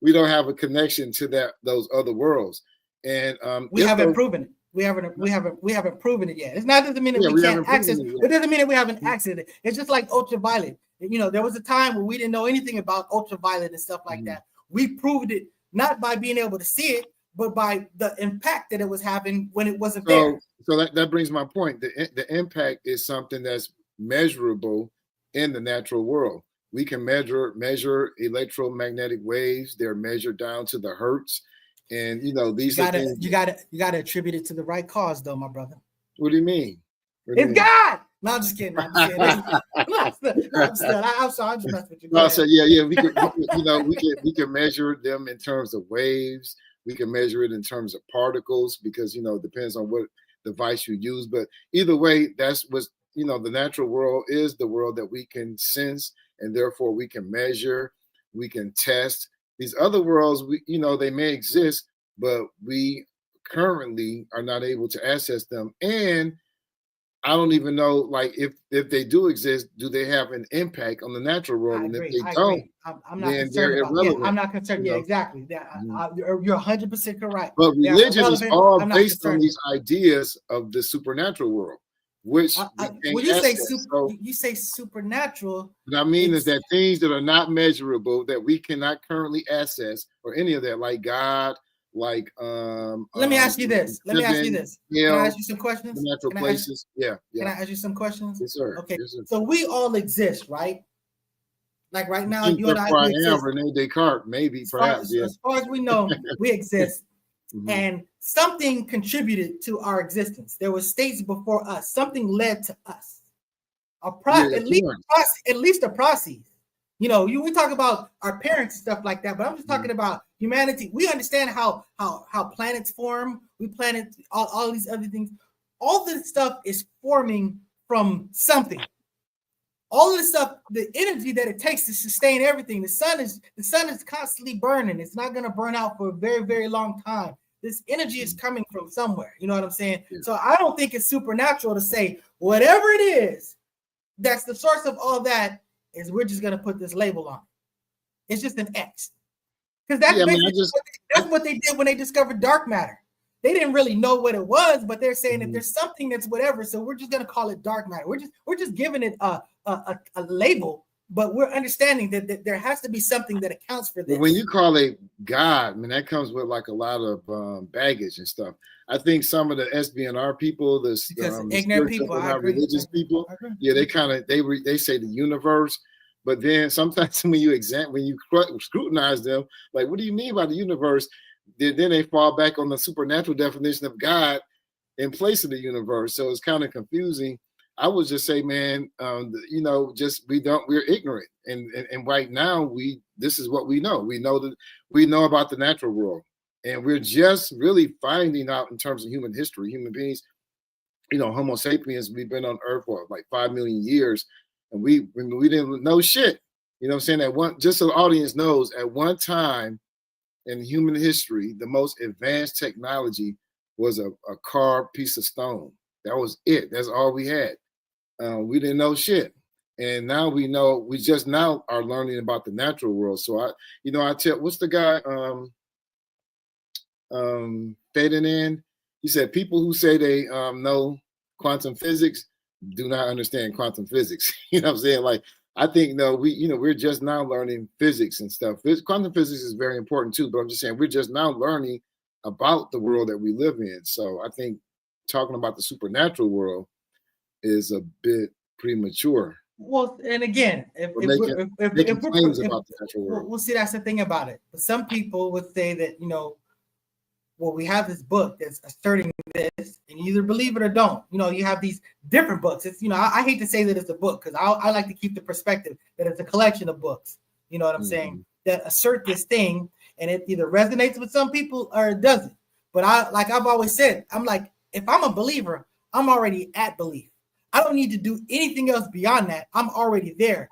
We don't have a connection to those other worlds, and we haven't proven it. We haven't proven it yet. It's not doesn't mean that we can't access. It doesn't mean that we haven't accessed it. It's just like ultraviolet. There was a time where we didn't know anything about ultraviolet and stuff like that. We proved it not by being able to see it, but by the impact that it was having when it wasn't there. So that brings my point. The impact is something that's measurable in the natural world. We can measure electromagnetic waves. They're measured down to the hertz. And these are things you gotta attribute it to the right cause, though, my brother. What do you mean? It's God. No, I'm just kidding. I'm sorry. I'm sorry. I'm just messing with you. No, so yeah, we can we can measure them in terms of waves. We can measure it in terms of particles because it depends on what device you use. But either way, that's what the natural world is the world that we can sense, and therefore we can measure, we can test. These other worlds, they may exist, but we currently are not able to access them. And I don't even know, if they do exist, do they have an impact on the natural world? And if they don't, I'm not concerned about. Yeah, I'm not concerned. Yeah, exactly. You're 100% correct. But religion is all based on these ideas of the supernatural world. Which when you say supernatural, what I mean is that things that are not measurable, that we cannot currently access, or any of that, like God, like let me ask you this. Can I ask you some questions? Natural places. Yeah. Can I ask you some questions? Yes, sir. Okay. Yes, sir. So we all exist, right? Like right now, you and I exist. Rene Descartes, maybe, perhaps. As far as we know, we exist. And something contributed to our existence. There were states before us. Something led to us. At least a process. You know, we talk about our parents and stuff like that, but I'm just talking about humanity. We understand how planets form. We planet all these other things. All this stuff is forming from something. All of the stuff, the energy that it takes to sustain everything. The sun is constantly burning. It's not going to burn out for a very, very long time. This energy is coming from somewhere. You know what I'm saying? Yeah. So I don't think it's supernatural to say whatever it is that's the source of all that is we're just going to put this label on. It's just an X. Because that's what they did when they discovered dark matter. They didn't really know what it was, but they're saying that there's something that's whatever, so we're just going to call it dark matter. We're just giving it a label, but we're understanding that there has to be something that accounts for this. When you call it God, I mean, that comes with like a lot of baggage and stuff. I think some of the SBNR people, the ignorant people, not religious people, yeah, they say the universe, but then sometimes when you scrutinize them, like, what do you mean by the universe? Then they fall back on the supernatural definition of God in place of the universe. So it's kind of confusing. I would just say, man, we're ignorant, and right now this is what we know. We know about the natural world, and we're just really finding out in terms of human history, human beings. You know, Homo sapiens. We've been on Earth for like 5 million years, and we didn't know shit. You know what I'm saying? Just so the audience knows, at one time in human history, the most advanced technology was a carved piece of stone. That was it. That's all we had. We didn't know shit. And now we know, we just now are learning about the natural world. So I tell, what's the guy, Ferdinand? He said, people who say they know quantum physics do not understand quantum physics. You know what I'm saying? Like, I think, no, we're just now learning physics and stuff. Quantum physics is very important too, but I'm just saying we're just now learning about the world that we live in. So I think talking about the supernatural world is a bit premature. Well, and again, if we'll see, that's the thing about it. But some people would say that, we have this book that's asserting this, and you either believe it or don't. You have these different books. It's, I hate to say that it's a book, because I like to keep the perspective that it's a collection of books. You know what I'm saying? That assert this thing, and it either resonates with some people or it doesn't. But I've always said, I'm like, if I'm a believer, I'm already at belief. I don't need to do anything else beyond that. I'm already there.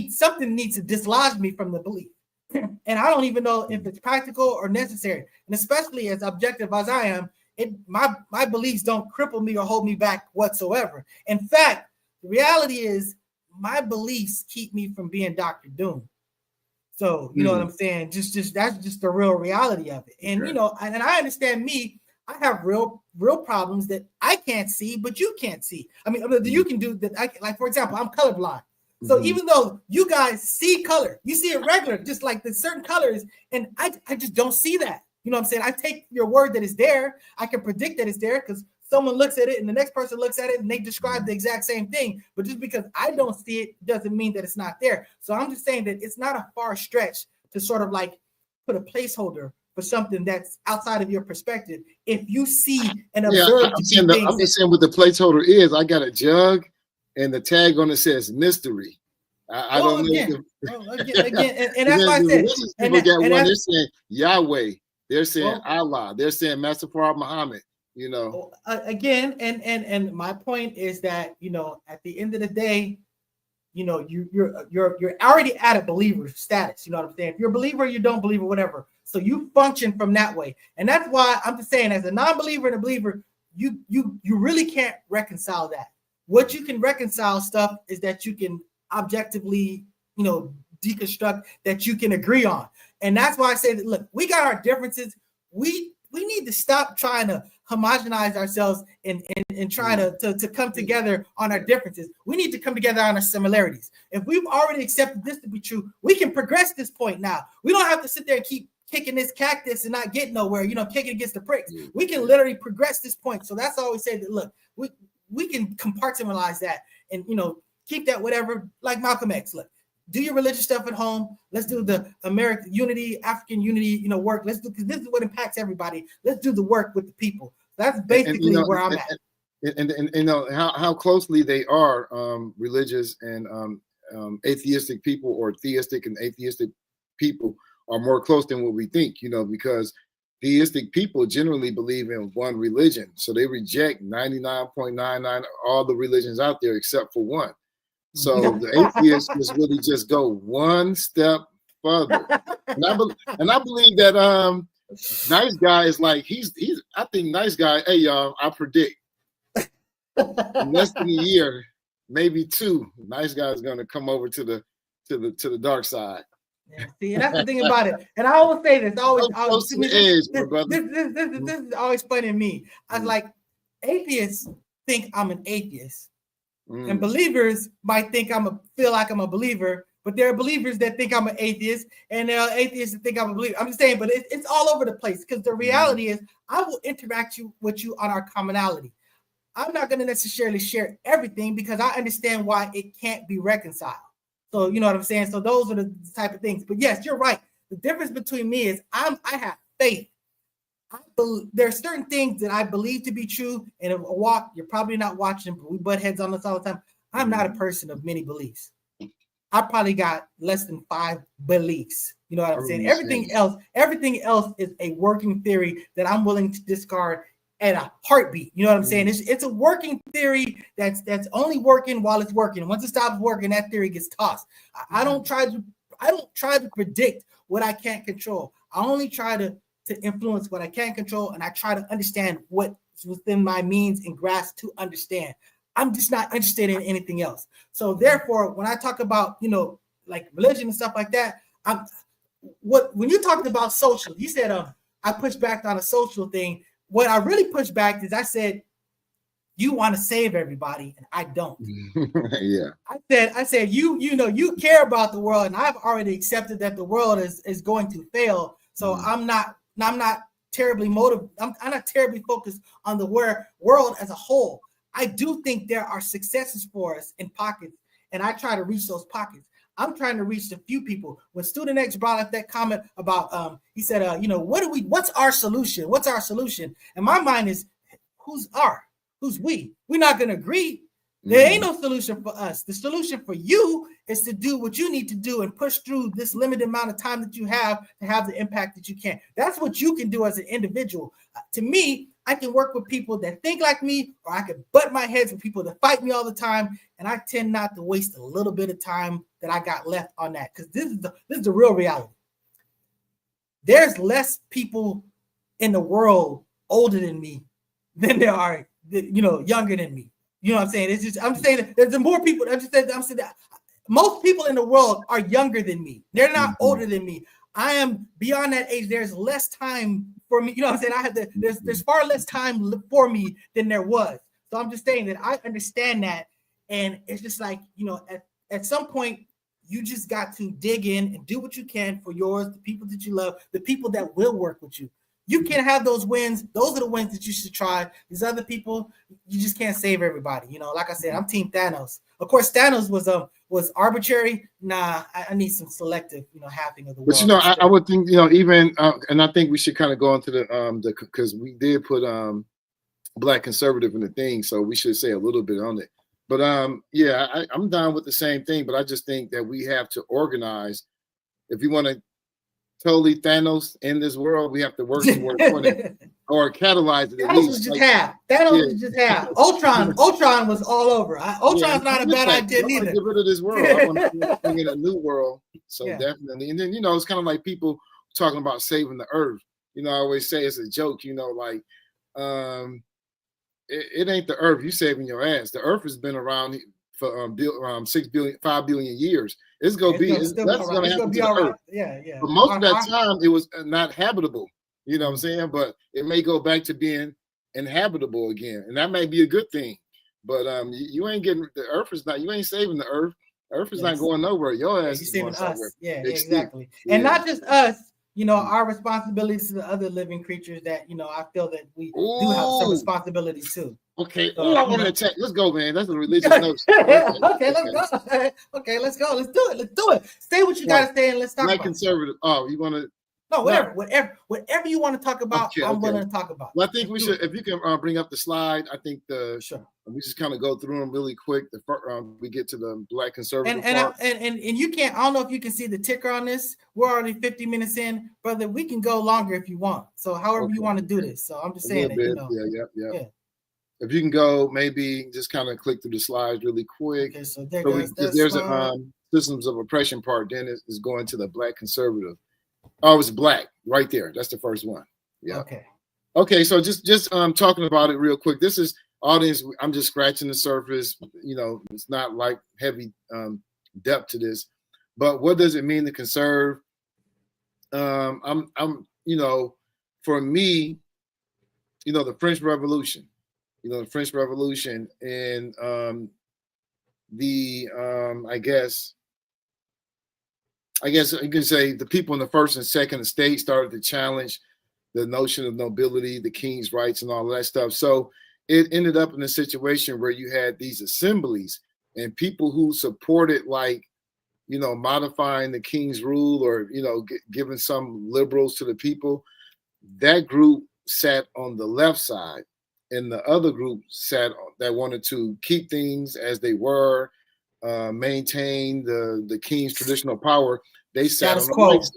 Something needs to dislodge me from the belief. And I don't even know if it's practical or necessary. And especially as objective as I am, my beliefs don't cripple me or hold me back whatsoever. In fact, the reality is my beliefs keep me from being Dr. Doom. So, you know what I'm saying? Just that's just the real reality of it. And, and I understand I have real problems that I can't see, but you can't see. I mean, you can do that. Like, for example, I'm colorblind. So even though you guys see color, you see it regular, just like the certain colors, and I just don't see that. You know what I'm saying? I take your word that it's there. I can predict that it's there because someone looks at it and the next person looks at it and they describe the exact same thing. But just because I don't see it doesn't mean that it's not there. So I'm just saying that it's not a far stretch to sort of like put a placeholder for something that's outside of your perspective. If you see and observe, I'm just saying what the placeholder is. I got a jug, and the tag on it says mystery. I don't know. Again, and that's why I said. They're saying Yahweh. They're saying Allah. They're saying Master Prophet Muhammad. Again, and my point is that at the end of the day, you're already at a believer status. You know what I'm saying? If you're a believer, you don't believe or whatever. So you function from that way, and that's why I'm just saying, as a non-believer and a believer, you really can't reconcile that. What you can reconcile stuff is that you can objectively, deconstruct, that you can agree on. And that's why I say that, look, we got our differences. We need to stop trying to homogenize ourselves and try to come together on our differences. We need to come together on our similarities. If we've already accepted this to be true, we can progress this point now. We don't have to sit there and keep kicking this cactus and not get nowhere, kicking against the pricks. We can literally progress this point. So that's always say that, look, we can compartmentalize that and, keep that whatever, like Malcolm X. Look, do your religious stuff at home. Let's do the American unity, African unity, work. Let's do, because this is what impacts everybody. Let's do the work with the people. That's basically where I'm at. And how closely they are religious and atheistic people, or theistic and atheistic people are more close than what we think, because theistic people generally believe in one religion. So they reject 99.99 all the religions out there except for one. So the atheists just really just go one step further. And I believe that nice guy is like, I think nice guy, hey y'all, I predict in less than a year, maybe 2, nice guy is gonna come over to the dark side. Yeah, see, and that's the thing about it. And I always say this, this is always funny to me. I was like, atheists think I'm an atheist. And believers might think feel like I'm a believer, but there are believers that think I'm an atheist, and there are atheists that think I'm a believer. I'm just saying, but it's all over the place, because the reality is I will interact with you on our commonality. I'm not going to necessarily share everything because I understand why it can't be reconciled. So you know what I'm saying? So those are the type of things. But yes, you're right. The difference between me is I have faith. There are certain things that I believe to be true, and in a walk, you're probably not watching, but we butt heads on this all the time. I'm not a person of many beliefs. I probably got less than 5 beliefs. You know what I'm saying? Everything else is a working theory that I'm willing to discard at a heartbeat. You know what I'm saying? It's a working theory that's only working while it's working. Once it stops working, that theory gets tossed. I don't try to predict what I can't control. I only try to influence what I can control, and I try to understand what's within my means and grasp to understand. I'm just not interested in anything else. So therefore, when I talk about, like religion and stuff like that, when you talked about social, you said I pushed back on a social thing. What I really pushed back is I said, you want to save everybody, and I don't. Yeah. I said you care about the world, and I've already accepted that the world is going to fail. So I'm not terribly motivated. I'm not terribly focused on the world as a whole. I do think there are successes for us in pockets, and I try to reach those pockets. I'm trying to reach a few people. When Student X brought up that comment about, he said, what's our solution? What's our solution? And my mind is, who's we? We're not going to agree. There ain't no solution for us. The solution for you is to do what you need to do and push through this limited amount of time that you have to have the impact that you can. That's what you can do as an individual. To me, I can work with people that think like me, or I can butt my heads with people that fight me all the time. And I tend not to waste a little bit of time that I got left on that, because this is the real reality. There's less people in the world older than me than there are, younger than me. You know what I'm saying? I'm saying that there's more people. I'm saying that most people in the world are younger than me. They're not older than me. I am beyond that age. There's less time for me. You know what I'm saying? There's far less time for me than there was. So I'm just saying that I understand that. And it's just like, at some point, you just got to dig in and do what you can for yours, the people that you love, the people that will work with you. You can have those wins. Those are the wins that you should try. These other people, you just can't save everybody. Like I said, I'm Team Thanos. Of course, Thanos was arbitrary. Nah, I need some selective, halving of the world. But I would think, even, and I think we should kind of go into the because we did put Black conservative in the thing, so we should say a little bit on it. But I'm down with the same thing. But I just think that we have to organize. If you want to totally Thanos in this world, we have to work towards it or catalyze it. Thanos was just half. Was just half. Ultron was all over. Ultron's not a bad idea either. Get rid of this world. I want to bring in a new world. So definitely. And then it's kind of like people talking about saving the earth. I always say it's a joke. It ain't the earth. You saving your ass. The earth has been around for 5 billion years. That's going to happen to the earth. Yeah. But most of that time, it was not habitable. You know what I'm saying? But it may go back to being inhabitable again, and that may be a good thing. But you ain't getting the earth is not. You ain't saving the earth. Earth is not going nowhere. Your ass is saving going somewhere. us. Yeah, exactly. And not just us. you know, our responsibilities to the other living creatures that, you know, I feel that we do have some responsibilities too. Okay. So, I want to attack. Let's go, man. That's a religious note. Okay, let's go. Okay, let's go. Let's do it. Let's do it. Say what you got to say and let's talk Black about conservative. Oh, you want to? No, whatever you want to talk about, I'm willing to talk about. Well, I think we should, if you can bring up the slide, I think sure. We just kind of go through them really quick. We get to the Black conservative and you can't. I don't know if you can see the ticker on this. We're already 50 minutes in, brother. We can go longer if you want. So however you want to do this. So I'm just saying that, you know. Yeah. If you can go, maybe just kind of click through the slides really quick. Okay, so there's a systems of oppression part. Then is going to the Black conservative. Oh, it's Black right there. That's the first one. Yeah. Okay. So just talking about it real quick. This is audience. I'm just scratching the surface. You know, it's not like heavy depth to this. But what does it mean to conserve? I'm you know, for me, you know, the French Revolution. You know, the French Revolution and I guess you can say the people in the first and second estate started to challenge the notion of nobility, the king's rights, and all of that stuff. So it ended up in a situation where you had these assemblies and people who supported, like, you know, modifying the king's rule or, you know, giving some liberals to the people. That group sat on the left side, and the other group sat that wanted to keep things as they were, maintain the king's traditional power. They sat on the right side.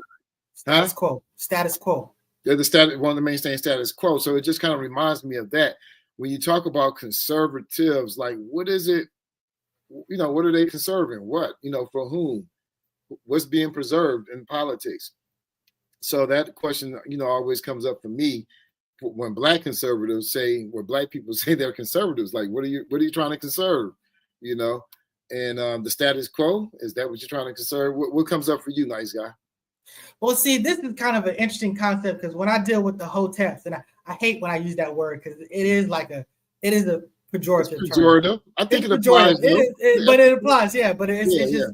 Status quo. They're one of the mainstay status quo. So it just kind of reminds me of that. When you talk about conservatives, like, what is it? You know, what are they conserving? What, you know, for whom? What's being preserved in politics? So that question, you know, always comes up for me when Black conservatives say, where Black people say they're conservatives. Like, what are you trying to conserve? You know, and the status quo, is that what you're trying to conserve? What comes up for you, nice guy? Well, see, this is kind of an interesting concept because when I deal with the hoteps, and I hate when I use that word because it is a pejorative term. I think it applies. But it applies, yeah. But it's just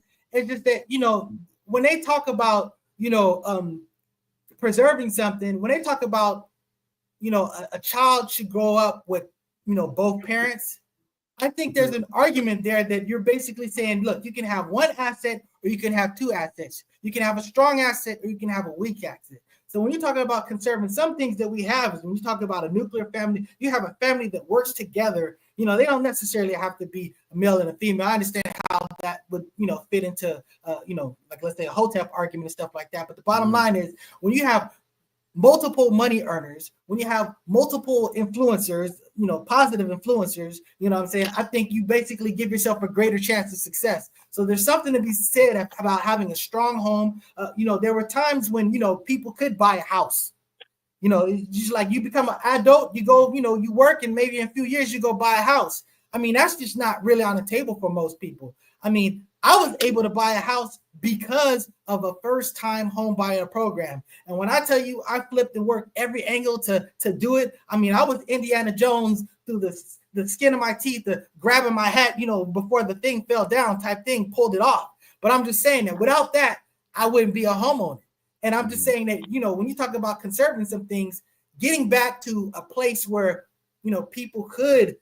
that, you know, when they talk about, you know, preserving something, when they talk about, you know, a child should grow up with, you know, both parents, I think there's an argument there that you're basically saying, look, you can have one asset or you can have two assets. You can have a strong asset or you can have a weak asset. So when you're talking about conserving, some things that we have is when you talk about a nuclear family, you have a family that works together. You know, they don't necessarily have to be a male and a female. I understand how that would, you know, fit into, you know, like let's say a hotep argument and stuff like that. But the bottom line is when you have multiple money earners, when you have multiple influencers, you know, positive influencers, you know what I'm saying? I think you basically give yourself a greater chance of success. So there's something to be said about having a strong home. You know, there were times when, you know, people could buy a house. You know, just like you become an adult, you go, you know, you work and maybe in a few years you go buy a house. I mean, that's just not really on the table for most people. I mean, I was able to buy a house because of a first-time home buyer program. And when I tell you I flipped and worked every angle to do it, I mean, I was Indiana Jones through the skin of my teeth, grabbing my hat, you know, before the thing fell down type thing, pulled it off. But I'm just saying that without that, I wouldn't be a homeowner. And I'm just saying that, you know, when you talk about conserving some things, getting back to a place where, you know, people could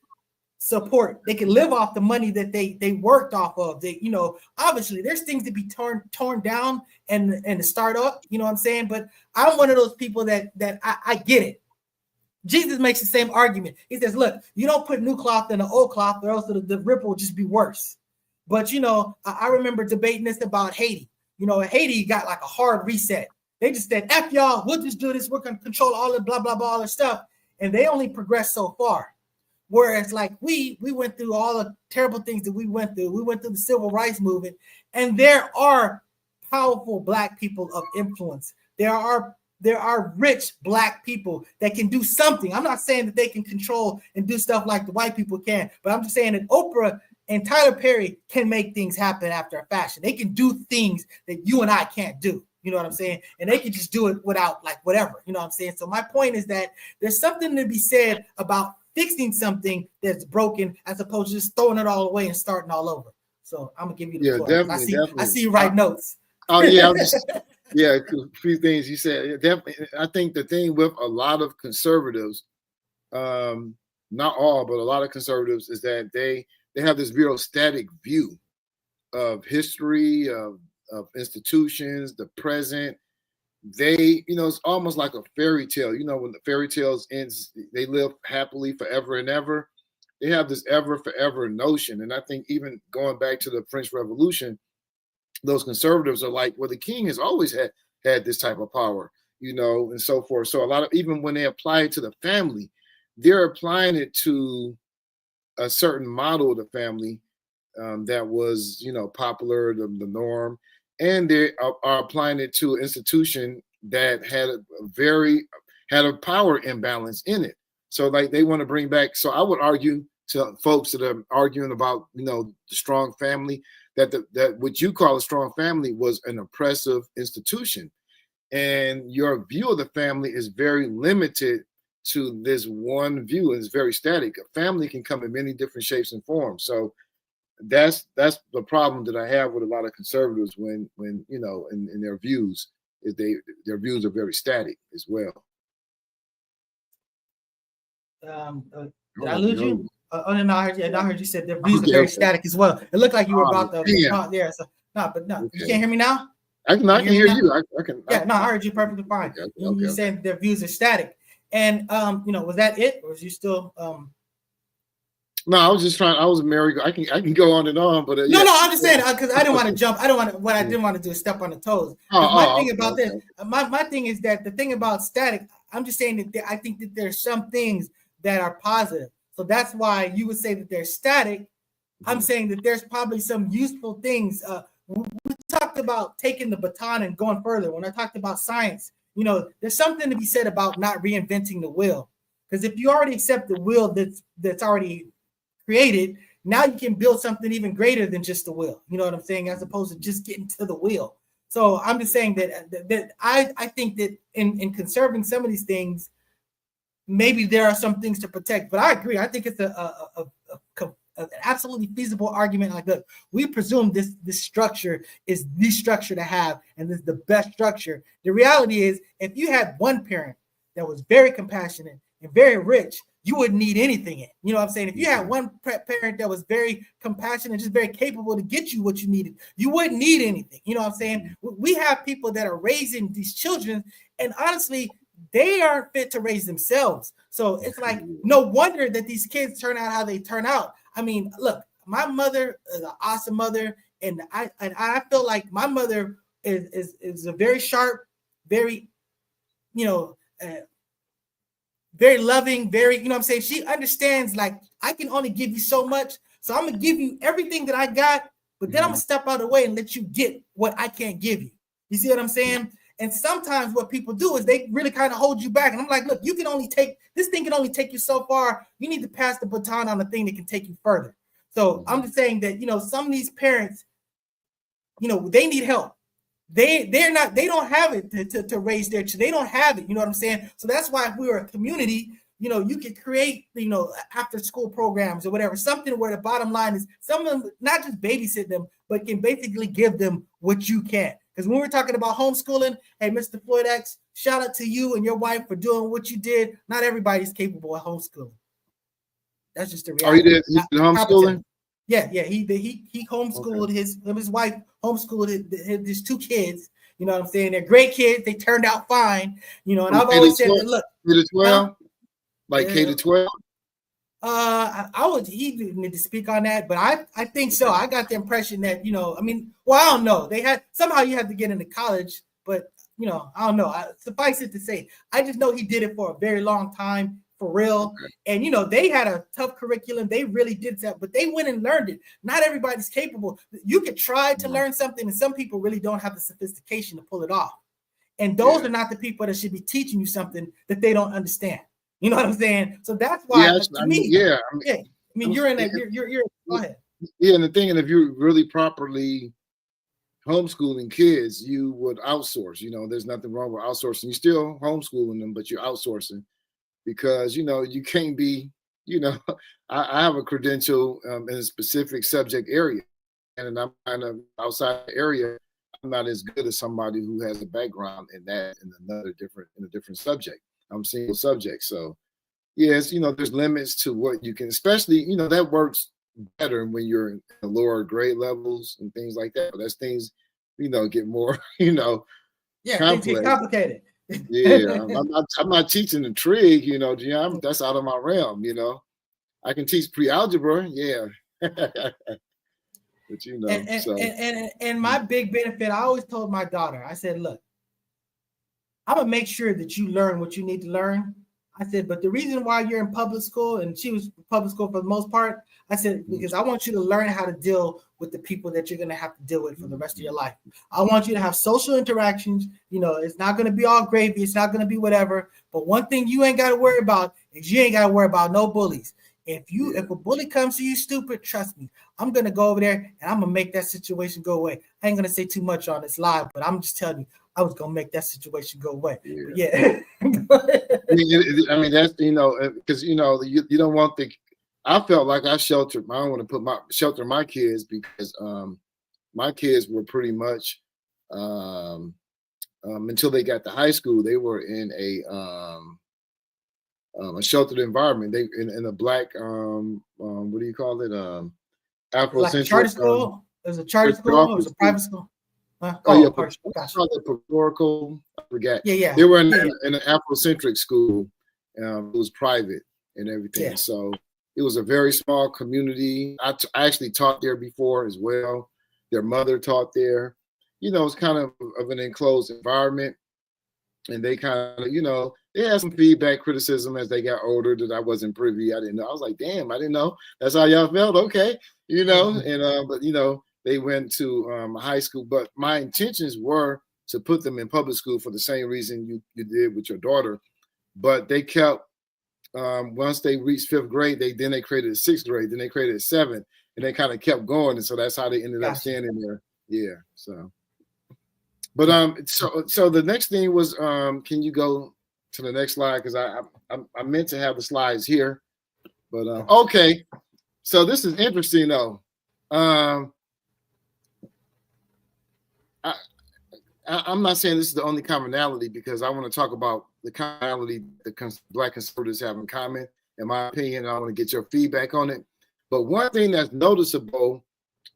support, they can live off the money that they worked off of. They, you know, obviously there's things to be torn down and to start up, you know what I'm saying? But I'm one of those people that I get it. Jesus makes the same argument. He says, look, you don't put new cloth in the old cloth or else the ripple will just be worse. But, you know, I remember debating this about Haiti. You know, Haiti got like a hard reset. They just said, F y'all, we'll just do this. We're going to control all the blah, blah, blah, all the stuff. And they only progressed so far. Whereas like we went through all the terrible things that we went through. We went through the civil rights movement. And there are powerful Black people of influence. There are rich Black people that can do something. I'm not saying that they can control and do stuff like the white people can, but I'm just saying that Oprah and Tyler Perry can make things happen after a fashion. They can do things that you and I can't do. You know what I'm saying? And they can just do it without like whatever. You know what I'm saying? So my point is that there's something to be said about fixing something that's broken as opposed to just throwing it all away and starting all over. So I'm gonna give you the floor. Definitely. I see you write notes. Oh yeah, Yeah, a few things you said. I think the thing with a lot of conservatives, not all, but a lot of conservatives, is that they have this real static view of history, of institutions, the present. They, it's almost like a fairy tale. When the fairy tales ends, they live happily forever and ever. They have this ever forever notion. And I think even going back to the French Revolution, those conservatives are like, well, the king has always had this type of power, and so forth. So a lot of, even when they apply it to the family, they're applying it to a certain model of the family that was, popular, the norm, and they are applying it to an institution that had a power imbalance in it. So like they want to bring back. So I would argue to folks that are arguing about, the strong family, that what you call a strong family was an oppressive institution, and your view of the family is very limited to this one view. It's very static. A family can come in many different shapes and forms. So that's the problem that I have with a lot of conservatives when in their views, is their views are very static as well. Did I lose you? Oh no, I heard you said their views are very static as well. It looked like you were about to there. So you can't hear me now? I can hear you. I can. Yeah, I heard you perfectly fine. You said their views are static, and was that it, or was you still? No, I was just trying. I was married. I can go on and on, but no, I'm just saying because I didn't want to jump. I don't want to. What I didn't want to do is step on the toes. My thing is that the thing about static. I'm just saying that I think that there's some things that are positive. So that's why you would say that they're static. I'm saying that there's probably some useful things. We talked about taking the baton and going further. When I talked about science, there's something to be said about not reinventing the wheel. Because if you already accept the wheel that's already created, now you can build something even greater than just the wheel. You know what I'm saying? As opposed to just getting to the wheel. So I'm just saying that I think that in conserving some of these things, maybe there are some things to protect, but I agree. I think it's an absolutely feasible argument. Like, look, we presume this structure is the structure to have, and this is the best structure. The reality is, if you had one parent that was very compassionate and very rich, you wouldn't need anything in. You know what I'm saying? If you had one parent that was very compassionate, just very capable to get you what you needed, you wouldn't need anything. You know what I'm saying? We have people that are raising these children, and honestly, they aren't fit to raise themselves. So it's like, no wonder that these kids turn out how they turn out. I mean, look, my mother is an awesome mother, and I feel like my mother is a very sharp, very, very loving, very, you know what I'm saying? She understands, like, I can only give you so much, so I'm gonna give you everything that I got, but then I'm gonna step out of the way and let you get what I can't give you. You see what I'm saying? And sometimes what people do is they really kind of hold you back. And I'm like, look, this thing can only take you so far. You need to pass the baton on the thing that can take you further. So I'm just saying that, some of these parents, they need help. They don't have it to raise their children. They don't have it. You know what I'm saying? So that's why if we were a community, you could create, after school programs or whatever, something where the bottom line is some of them, not just babysit them, but can basically give them what you can. Because when we're talking about homeschooling, hey, Mr. Floyd X, shout out to you and your wife for doing what you did. Not everybody's capable of homeschooling. That's just the reality. Are you did homeschooling? Yeah. He homeschooled his wife homeschooled his two kids. You know what I'm saying? They're great kids. They turned out fine. And I've always said that, look, K-12, like K-12. He didn't need to speak on that, but I think so. I got the impression that, I don't know. They had, somehow you have to get into college, but I don't know. Suffice it to say, I just know he did it for a very long time, for real. And they had a tough curriculum. They really did that, but they went and learned it. Not everybody's capable. You could try to learn something, and some people really don't have the sophistication to pull it off. And those are not the people that should be teaching you something that they don't understand. You know what I'm saying? So that's why, you're in that. You're. Go ahead. Yeah, and the thing, and if you're really properly homeschooling kids, you would outsource. There's nothing wrong with outsourcing. You're still homeschooling them, but you're outsourcing because you can't be. I have a credential in a specific subject area, and I'm kind of outside the area. I'm not as good as somebody who has a background in that in a different subject. I'm single subject. So yes, there's limits to what you can, especially, that works better when you're in the lower grade levels and things like that. But as things, get more, things get complex. complicated. Yeah, I'm not teaching the trig, that's out of my realm, I can teach pre-algebra, yeah. But and my big benefit, I always told my daughter, I said, look, I'm gonna make sure that you learn what you need to learn. I said, but the reason why you're in public school, and she was public school for the most part, I said, because I want you to learn how to deal with the people that you're going to have to deal with for the rest of your life. I want you to have social interactions. It's not going to be all gravy. It's not going to be whatever. But one thing you ain't got to worry about is you ain't got to worry about no bullies. If a bully comes to you stupid, trust me, I'm going to go over there and I'm going to make that situation go away. I ain't going to say too much on this live, but I'm just telling you, I was going to make that situation go away. Yeah. I mean, that's, because, you don't want I felt like I sheltered, I don't want to shelter my kids because my kids were pretty much, until they got to high school, they were in a sheltered environment. They in a black, what do you call it? Afrocentric. Like a charter school? It was a charter school? It was a private school? Patriarchal. I forgot. Yeah. They were in an Afrocentric school. It was private and everything. Yeah. So it was a very small community. I actually taught there before as well. Their mother taught there. It's kind of an enclosed environment. And they kind of, they had some feedback, criticism as they got older that I wasn't privy. I didn't know. I was like, damn, I didn't know. That's how y'all felt. Okay. And, but, they went to high school, but my intentions were to put them in public school for the same reason you did with your daughter. But they kept, once they reached 5th grade, they created a 6th grade, then they created a 7th, and they kind of kept going. And so that's how they ended up staying in there. Yeah. So, but so the next thing was, can you go to the next slide? Because I meant to have the slides here, but okay. So this is interesting though. I'm not saying this is the only commonality because I want to talk about the commonality that Black conservatives have in common, in my opinion. I want to get your feedback on it. But one thing that's noticeable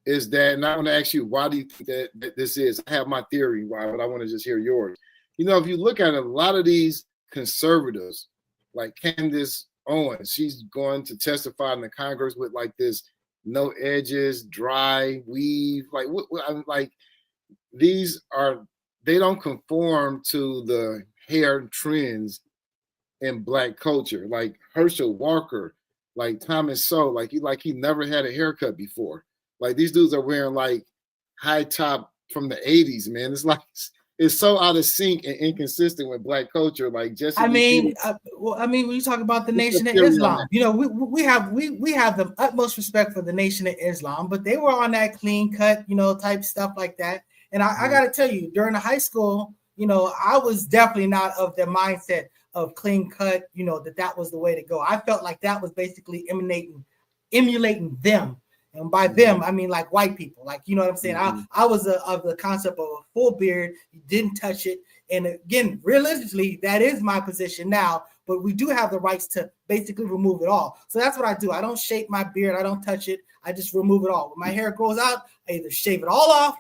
is that, and I want to ask you, why do you think that this is? I have my theory why, but I want to just hear yours. If you look at a lot of these conservatives, like Candace Owens, she's going to testify in the Congress with like this no edges, dry weave, they don't conform to the hair trends in Black culture. Like Herschel Walker, like Thomas Sowell, like he never had a haircut before. Like these dudes are wearing like high top from the 80s, man. It's like it's so out of sync and inconsistent with Black culture. Like when you talk about the Nation of Islam, we have the utmost respect for the Nation of Islam, but they were on that clean cut, type stuff like that. And I got to tell you, during the high school, I was definitely not of the mindset of clean cut, that was the way to go. I felt like that was basically emulating them. And by them, I mean like white people. Like, you know what I'm saying? I was of the concept of a full beard. You didn't touch it. And again, realistically, that is my position now. But we do have the rights to basically remove it all. So that's what I do. I don't shape my beard. I don't touch it. I just remove it all. When my hair grows out, I either shave it all off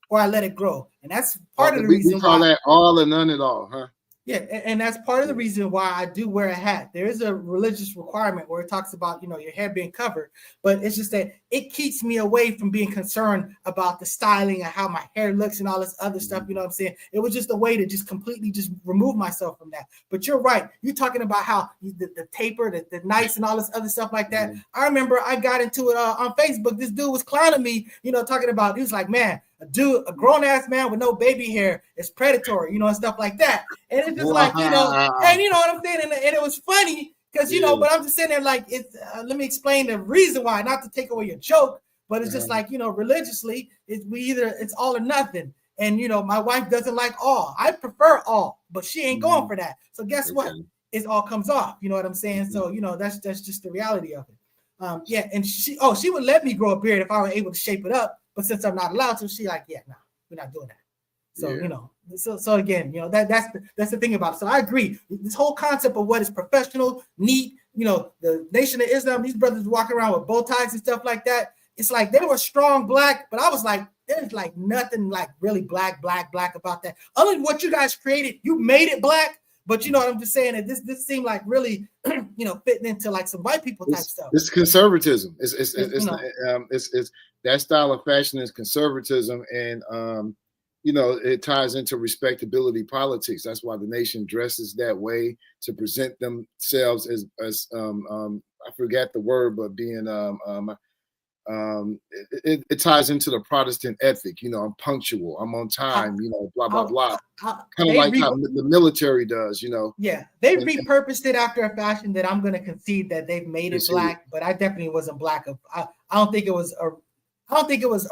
or I let it grow. And that's part of the reason we call that all or none at all, huh? Yeah, and that's part of the reason why I do wear a hat. There is a religious requirement where it talks about, your hair being covered, but it's just that it keeps me away from being concerned about the styling and how my hair looks and all this other stuff, you know what I'm saying? It was just a way to just completely just remove myself from that. But you're right. You're talking about how the taper, the nice and all this other stuff like that. I remember I got into it on Facebook. This dude was clowning me, talking about, he was like, man, a grown-ass man with no baby hair is predatory, and stuff like that. And it's just like, and you know what I'm saying? And it was funny because, but I'm just sitting there like, it's, let me explain the reason why, not to take away your joke, but it's just like, religiously, it's all or nothing. And, my wife doesn't like all. I prefer all, but she ain't going for that. So guess what? It all comes off. You know what I'm saying? So, that's just the reality of it. And she would let me grow a beard if I were able to shape it up. But since I'm not allowed to, she like, yeah, no, we're not doing that. So so again, that's the thing about it. So I agree. This whole concept of what is professional, neat, the Nation of Islam, these brothers walking around with bow ties and stuff like that. It's like they were strong black, but I was like, there's like nothing like really black about that. Other than what you guys created, you made it black. But you know what I'm just saying, that this seemed like really, fitting into like some white people type stuff. It's conservatism. It's that style of fashion is conservatism, and it ties into respectability politics. That's why the Nation dresses that way, to present themselves as I forgot the word, but being it ties into the Protestant ethic. I'm punctual, I'm on time, blah blah blah. Kind of like how the military does, Yeah, they repurposed it after a fashion that I'm going to concede that they've made it black, but I definitely wasn't black. I don't think it was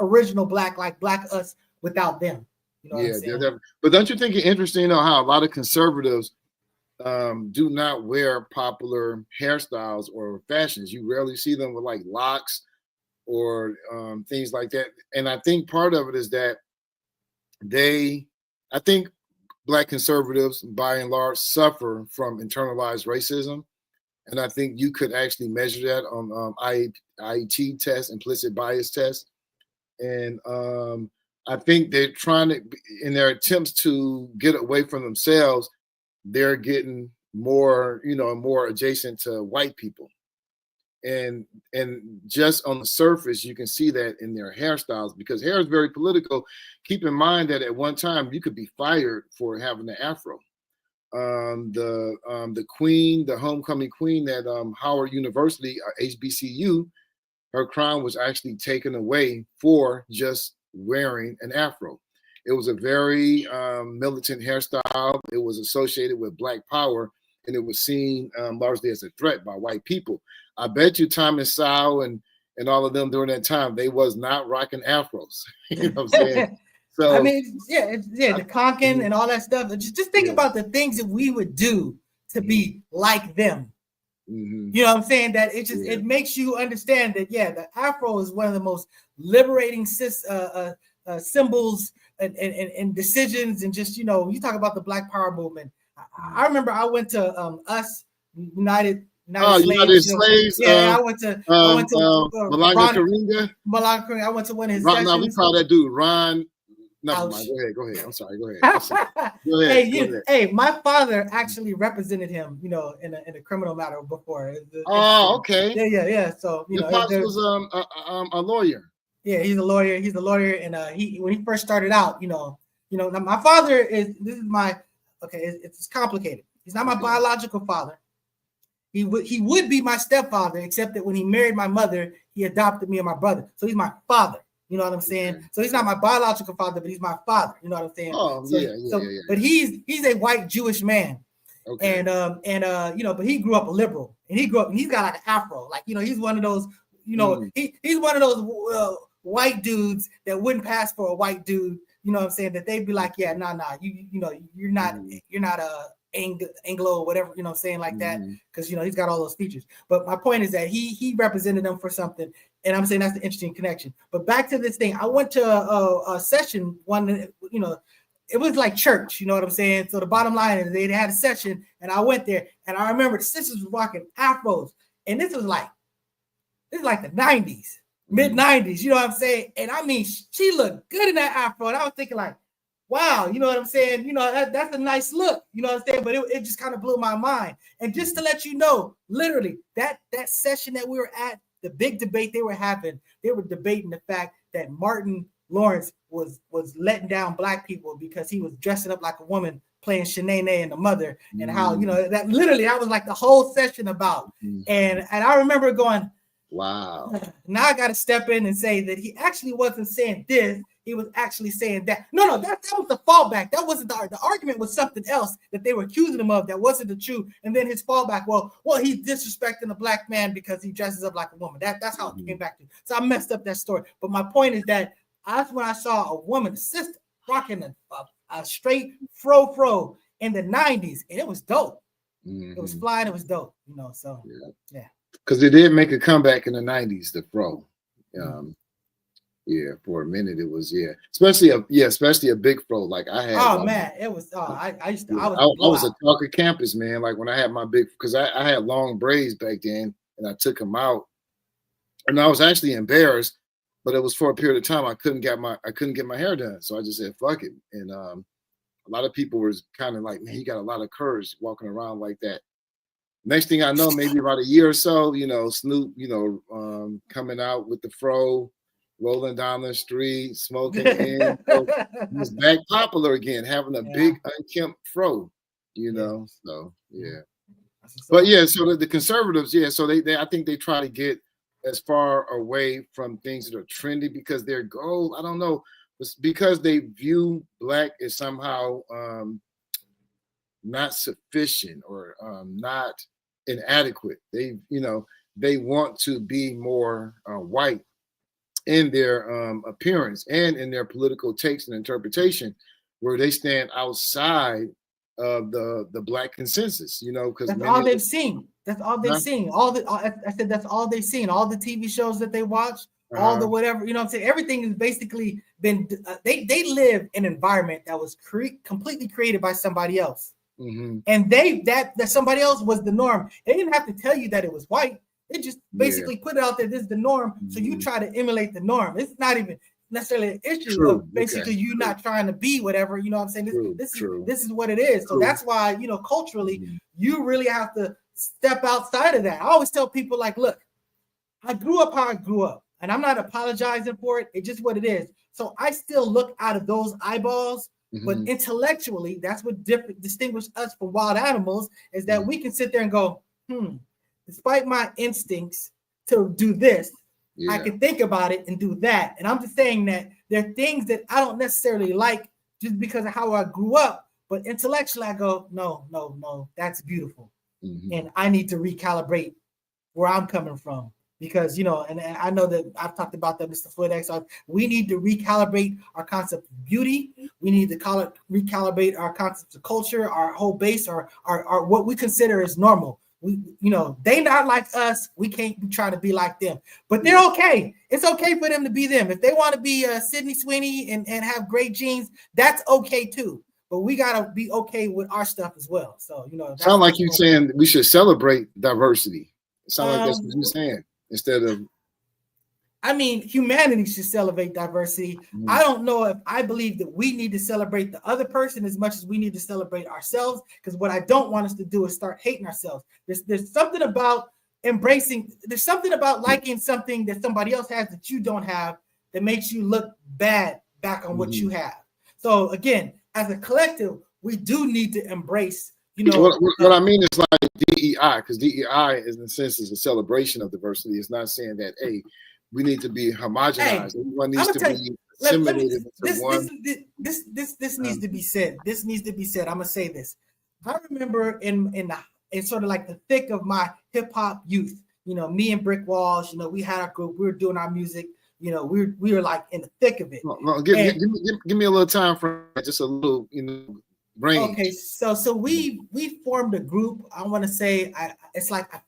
original black, like black us without them. But don't you think it interesting, how a lot of conservatives do not wear popular hairstyles or fashions? You rarely see them with like locks or things like that. And I think part of it is that I think Black conservatives by and large suffer from internalized racism. And I think you could actually measure that on IET test, implicit bias test. And I think they're trying to, in their attempts to get away from themselves, they're getting more, more adjacent to white people. And just on the surface, you can see that in their hairstyles, because hair is very political. Keep in mind that at one time you could be fired for having an afro. The queen, the homecoming queen at Howard University, HBCU, her crown was actually taken away for just wearing an afro. It was a very militant hairstyle. It was associated with Black power, and it was seen largely as a threat by white people. I bet you Thomas Sowell and all of them during that time, they was not rocking afros. You know what I'm saying? So I mean, the conking and all that stuff. Just think about the things that we would do to be like them. Mm-hmm. You know what I'm saying? That it makes you understand that the afro is one of the most liberating symbols and decisions, and just you talk about the Black Power movement. I remember I went to US United Slaves. I went to Malanga Karinga. I went to one of his sessions. No, we call that dude Ron. Never mind. Go ahead. I'm sorry. Go ahead. Go ahead. Hey, my father actually represented him, in a criminal matter before. Okay. Yeah. So your pops was a lawyer. Yeah, he's a lawyer. And when he first started out, my father it's complicated. He's not my biological father. He would be my stepfather, except that when he married my mother, he adopted me and my brother. So he's my father. You know what I'm saying? Okay. So he's not my biological father, but he's my father. You know what I'm saying? Oh, yeah. But he's a white Jewish man. Okay. But he grew up a liberal, and he's got like an afro. Like, he's one of those, he's one of those white dudes that wouldn't pass for a white dude. You know what I'm saying? That they'd be like, you're not Anglo or whatever, you know what I'm saying, like that, because he's got all those features. But my point is that he represented them for something, and I'm saying that's the interesting connection. But back to this thing, I went to a session one, it was like church, you know what I'm saying? So the bottom line is they had a session, and I went there, and I remember the sisters were rocking afros, and this is like the 90s, mid 90s, you know what I'm saying? And I mean, she looked good in that afro, and I was thinking like, wow, you know what I'm saying? That's a nice look, you know what I'm saying? But it just kind of blew my mind. And just to let you know, literally, that session that we were at, the big debate they were having, they were debating the fact that Martin Lawrence was letting down Black people because he was dressing up like a woman playing Shanae and the mother, and how, that was like the whole session about. And I remember going, wow. Now I got to step in and say that he actually wasn't saying this. He was actually saying that. No, that was the fallback. That wasn't the argument. Was something else that they were accusing him of that wasn't the truth. And then his fallback, well, he's disrespecting a Black man because he dresses up like a woman. That's how it came back to. So I messed up that story. But my point is that that's when I saw a woman, a sister, rocking a straight fro in the 90s, and it was dope. It was flying. It was dope. So yeah. Because they did make a comeback in the 90s, the fro. Yeah, for a minute it was, especially a big fro like I had. Oh man, it was. I used to. Yeah, I I was was a talker campus, man. Like when I had my big, because I had long braids back then, and I took them out, and I was actually embarrassed, but it was for a period of time. I couldn't get my hair done, so I just said fuck it. And a lot of people was kind of like, man, he got a lot of courage walking around like that. Next thing I know, maybe about a year or so, Snoop, coming out with the fro, rolling down the street, smoking in. So he was back popular again, having a big unkempt fro, So yeah. But yeah, so the conservatives, so they I think they try to get as far away from things that are trendy because their goal, I don't know, was because they view black as somehow not sufficient or not inadequate. They want to be more white in their appearance and in their political takes and interpretation, where they stand outside of the black consensus. Because that's all they've seen. That's all they've seen. I said that's all they've seen. All the TV shows that they watch, all the whatever. You know what I'm saying? Everything has basically been. They live in an environment that was completely created by somebody else. Mm-hmm. And that somebody else was the norm. They didn't have to tell you that it was white. They just basically put it out there. This is the norm. So you try to emulate the norm. It's not even necessarily an issue of basically you not trying to be whatever. You know what I'm saying? This is what it is. So that's why, culturally, you really have to step outside of that. I always tell people like, look, I grew up how I grew up, and I'm not apologizing for it. It's just what it is. So I still look out of those eyeballs. But intellectually, that's what distinguishes us from wild animals, is that we can sit there and go, despite my instincts to do this, I can think about it and do that. And I'm just saying that there are things that I don't necessarily like just because of how I grew up, but intellectually I go, no, that's beautiful. And I need to recalibrate where I'm coming from. Because, and I know that I've talked about that, Mr. Footex. We need to recalibrate our concept of beauty. We need to recalibrate our concept of culture, our whole base, our what we consider as normal. They not like us. We can't be trying to be like them. But they're okay. It's okay for them to be them. If they want to be Sydney Sweeney and have great genes, that's okay too. But we gotta be okay with our stuff as well. So sound like you saying we should celebrate diversity. It sounds like that's what you're saying. Instead of, humanity should celebrate diversity. I don't know if I believe that we need to celebrate the other person as much as we need to celebrate ourselves, because what I don't want us to do is start hating ourselves. There's something about embracing, there's something about liking something that somebody else has that you don't have that makes you look bad back on what you have. So again, as a collective, we do need to embrace. What I mean is like DEI, because DEI is in a sense is a celebration of diversity. It's not saying that we need to be homogenized. Everyone needs to be assimilated into one. This needs to be said. This needs to be said. I'm gonna say this. I remember in sort of like the thick of my hip hop youth. Me and Brick Walls. We had our group. We were doing our music. We were like in the thick of it. Give me a little time for just a little. Range. Okay, so we formed a group. I want to say I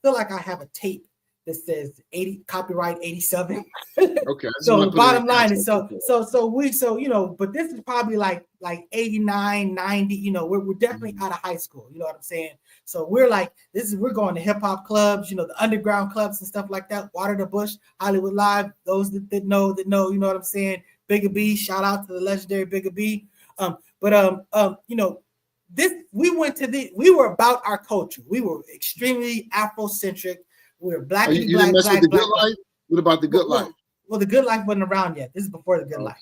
feel like I have a tape that says 80 copyright 87. Okay. So the bottom line is but this is probably like 89, 90. We're definitely out of high school. You know what I'm saying? So we're like we're going to hip hop clubs. The underground clubs and stuff like that. Water the Bush, Hollywood Live. Those that know. You know what I'm saying? Bigger B. Shout out to the legendary Bigger B. We were about our culture. We were extremely Afrocentric. We were black. You didn't mess with the good life? What about the good life? Well, the good life wasn't around yet. This is before the good life.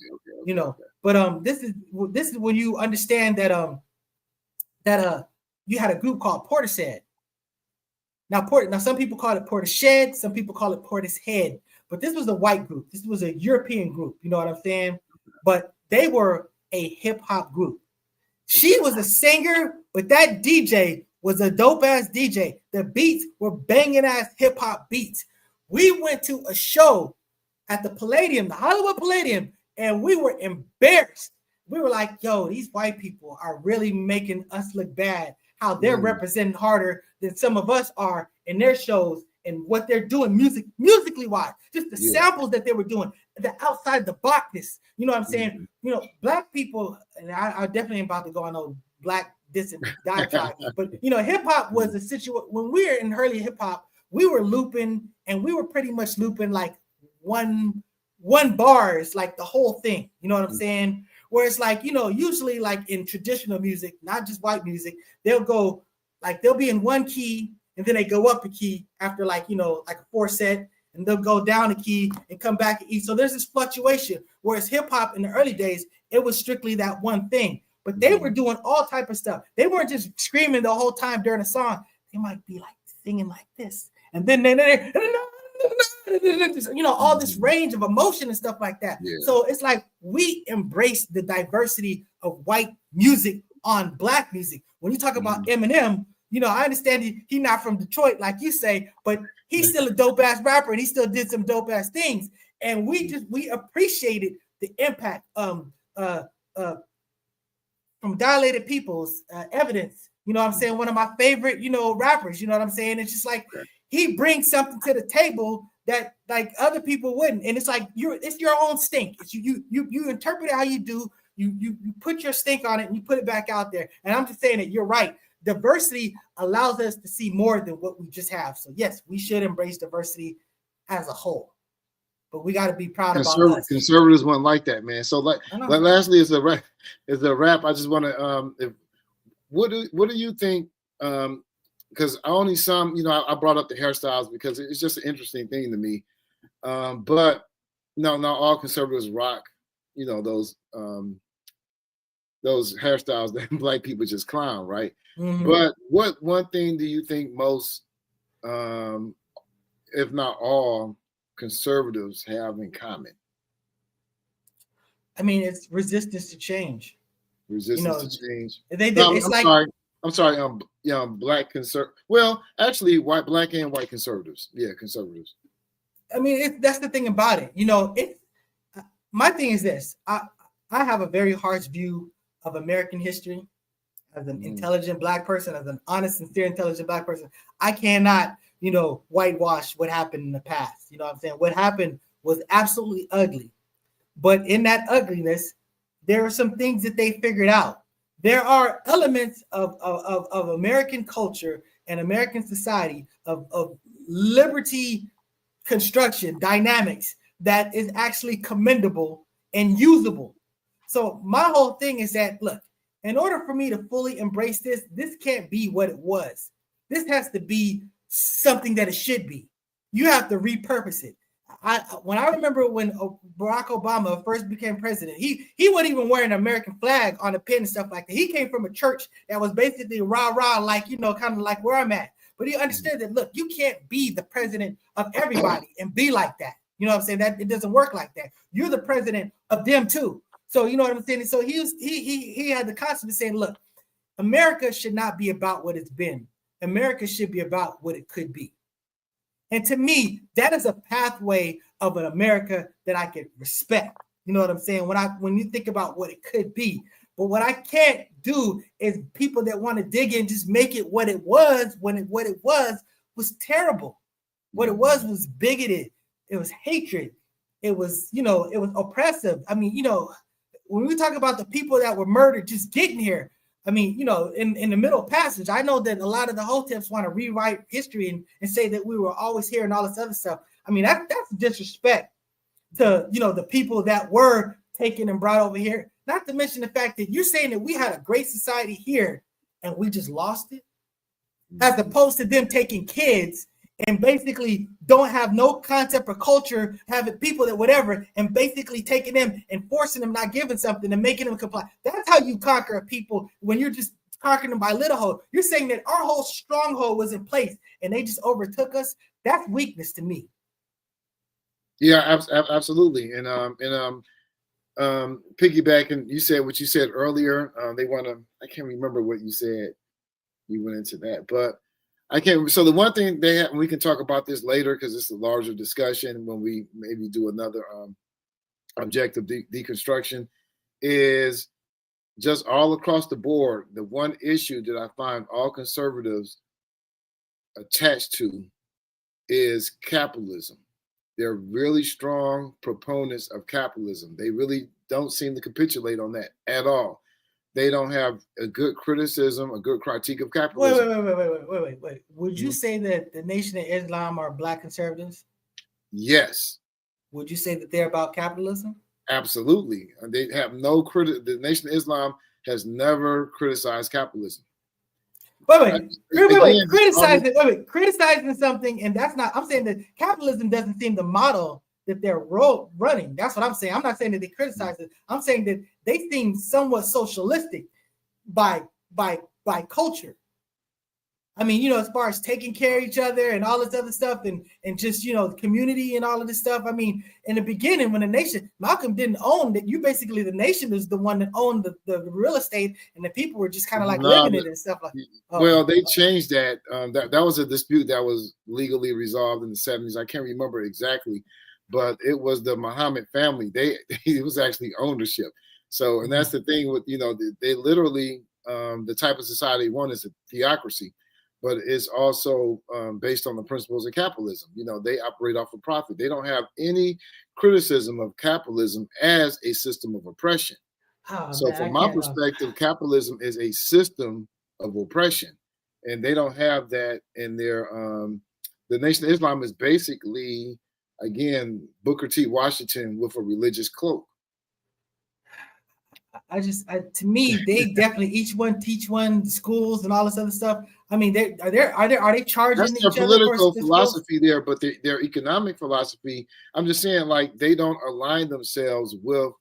Okay. But this is when you understand that you had a group called Portishead. Now some people call it Portishead, some people call it Portishead, but this was a white group. This was a European group. You know what I'm saying? But they were a hip hop group. She was a singer, but that DJ was a dope ass DJ. The beats were banging ass hip hop beats. We went to a show at the Palladium, the Hollywood Palladium, and we were embarrassed. We were like, yo, these white people are really making us look bad. How they're representing harder than some of us are in their shows. and what they're doing musically wise, just the Yeah. samples that they were doing, the outside the boxness. You know what I'm saying? Mhm. You know, black people, and I definitely ain't about to go on no black diss and diatribe, but you know, hip hop was a situation when we were in early hip hop, we were looping, and we were pretty much looping like one bars, like the whole thing. You know what I'm saying? Where it's like, you know, usually like in traditional music, not just white music, they'll go like they'll be in one key and then they go up a key after like, you know, like a 4 set, and they'll go down a key and come back and eat. So there's this fluctuation. Whereas hip hop in the early days, it was strictly that one thing. But they were doing all type of stuff. They weren't just screaming the whole time during a song. They might be like singing like this, and then they you know, all this range of emotion and stuff like that. Yeah. So it's like we embrace the diversity of white music on black music. When you talk about Eminem, you know, I understand he not from Detroit, like you say, but he's still a dope ass rapper and he still did some dope ass things. And we appreciated the impact from Dilated Peoples, Evidence. You know what I'm saying? One of my favorite, you know, rappers. You know what I'm saying? It's just like he brings something to the table that like other people wouldn't. And it's like it's your own stink. It's you interpret it how you do. You put your stink on it and you put it back out there. And I'm just saying that you're right. Diversity allows us to see more than what we just have. So yes, we should embrace diversity as a whole. But we got to be proud about us. Conservatives wouldn't like that, man. So like lastly is a wrap. I just want to what do you think? Because only some, you know, I brought up the hairstyles because it's just an interesting thing to me. But no, not all conservatives rock, you know, those hairstyles that black people just clown, right? But what one thing do you think most, if not all, conservatives have in common? I mean, it's resistance to change. Resistance to change. I'm sorry. Black conservative. Well, actually, black and white conservatives. Yeah, conservatives. I mean, that's the thing about it. You know, my thing is this. I have a very harsh view of American history as an intelligent black person, as an honest, sincere, intelligent black person. I cannot, you know, whitewash what happened in the past. You know what I'm saying? What happened was absolutely ugly. But in that ugliness, there are some things that they figured out. There are elements of American culture and American society of liberty construction dynamics that is actually commendable and usable. So my whole thing is that, look, in order for me to fully embrace this can't be what it was. This has to be something that it should be. You have to repurpose it. When I remember when Barack Obama first became president, he wasn't even wearing an American flag on the pin and stuff like that. He came from a church that was basically rah-rah, like, you know, kind of like where I'm at. But he understood that, look, you can't be the president of everybody and be like that. You know what I'm saying? That it doesn't work like that. You're the president of them too. So you know what I'm saying? So he had the concept of saying, look, America should not be about what it's been. America should be about what it could be. And to me, that is a pathway of an America that I can respect. You know what I'm saying? When you think about what it could be. But what I can't do is people that want to dig in, just make it what it was when what it was terrible. What it was bigoted. It was hatred. It was, you know, it was oppressive. I mean, you know, when we talk about the people that were murdered just getting here, I mean, you know, in the Middle Passage, I know that a lot of the Hoteps want to rewrite history and say that we were always here and all this other stuff. I mean, that's disrespect to, you know, the people that were taken and brought over here. Not to mention the fact that you're saying that we had a great society here and we just lost it, as opposed to them taking kids and basically don't have no concept or culture, having people that whatever, and basically taking them and forcing them, not giving something and making them comply. That's how you conquer a people, when you're just conquering them by little hold. You're saying that our whole stronghold was in place and they just overtook us. That's weakness to me. Yeah, absolutely. And piggybacking, you said what you said earlier. They want to, I can't remember what you said. You went into that, but I can't. So the one thing they have, and we can talk about this later because it's a larger discussion when we maybe do another objective deconstruction, is just all across the board. The one issue that I find all conservatives attached to is capitalism. They're really strong proponents of capitalism. They really don't seem to capitulate on that at all. They don't have a good criticism, a good critique of capitalism. Wait. Would you say that the Nation of Islam are Black conservatives? Yes. Would you say that they're about capitalism? Absolutely. And they have no the Nation of Islam has never criticized capitalism. Criticizing something, and that's not. I'm saying that capitalism doesn't seem the model that they're running. That's what I'm saying. I'm not saying that they criticize it. I'm saying that they seem somewhat socialistic by culture. I mean, as far as taking care of each other and all this other stuff, and just community and all of this stuff. I mean, in the beginning, when the nation, Malcolm didn't own that. You basically, the nation is the one that owned the real estate, and the people were just kind of like living it and stuff like. Well, they changed that. That was a dispute that was legally resolved in the 70s. I can't remember exactly, but it was the Muhammad family. It was actually ownership. So, and that's the thing with they literally the type of society they want is a theocracy. But it's also based on the principles of capitalism. They operate off of profit. They don't have any criticism of capitalism as a system of oppression. From my perspective, capitalism is a system of oppression. And they don't have that in their, the Nation of Islam is basically, again, Booker T. Washington with a religious cloak. To me, they definitely each one teach one, schools and all this other stuff. I mean, are they charging That's their political philosophy there, but their economic philosophy, I'm just saying, like, they don't align themselves with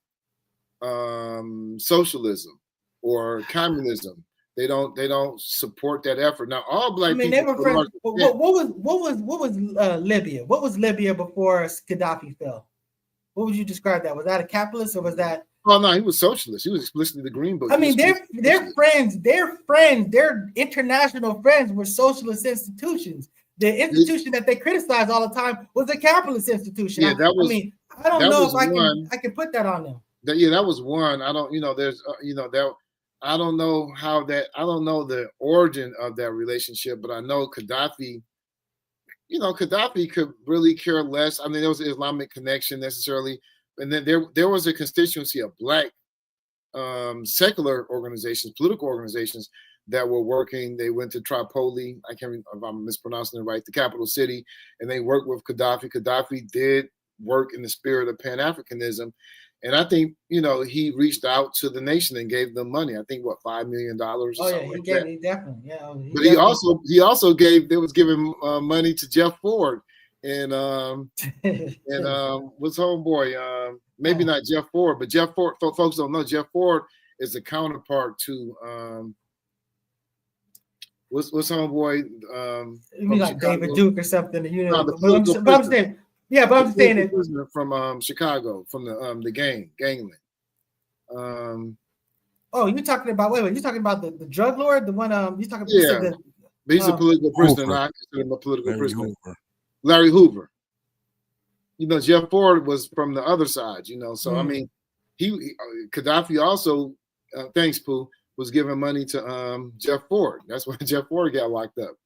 socialism or communism. They don't support that effort. Now, all Black people. They were friends. What was Libya? What was Libya before Gaddafi fell? What would you describe that? Was that a capitalist or was that? Oh no, he was socialist. He was explicitly the Green Book. I mean, their friends, their international friends were socialist institutions. The institution that they criticized all the time was a capitalist institution. Yeah, that was. I don't know if I can put that on them. That was one. I don't. There's. That. I don't know how that. I don't know the origin of that relationship, but I know Gaddafi. Gaddafi could really care less. I mean, there was an Islamic connection necessarily. And then there was a constituency of Black secular organizations, political organizations that were working. They went to Tripoli. I can't remember if I'm mispronouncing it right, the capital city, and they worked with Gaddafi. Gaddafi did work in the spirit of Pan-Africanism. And I think, he reached out to the nation and gave them money. I think, $5 million or something like that. He definitely, yeah. But he also was giving money to Jeff Ford. And what's homeboy? Maybe not Jeff Ford, but Jeff Ford. Folks don't know Jeff Ford is the counterpart to what's homeboy? You mean like Chicago? David Duke or something? No, but I'm saying, yeah, but I'm saying it from Chicago, from the gangland. You're talking about you're talking about the drug lord, the one you're talking about? Yeah, but he's a political prisoner. I consider him a political prisoner. Larry Hoover. Jeff Ford was from the other side, So I mean, Gaddafi also, thanks, Pooh, was giving money to Jeff Ford. That's why Jeff Ford got locked up.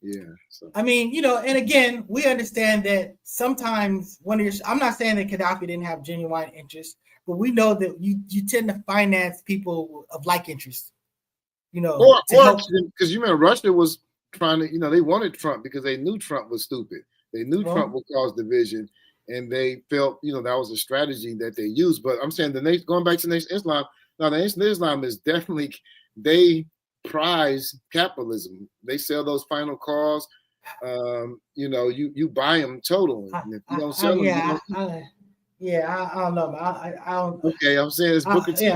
Yeah. So. I mean, and again, we understand that sometimes I'm not saying that Gaddafi didn't have genuine interest, but we know that you tend to finance people of like interest. Or because Russia was trying to, they wanted Trump because they knew Trump was stupid. They knew Trump would cause division, and they felt, that was a strategy that they used. But I'm saying going back to the Nation of Islam, now the Nation of Islam is definitely, they prize capitalism. They sell those final calls. You buy them total. And if you don't sell them, I don't know. I don't. Okay, I'm saying it's Booker T.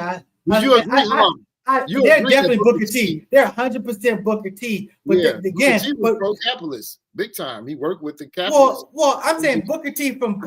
They're definitely Booker T. They're 100% Booker T. But again, Booker T was pro-capitalist, big time. He worked with the capitalists. Well, I'm saying Booker T when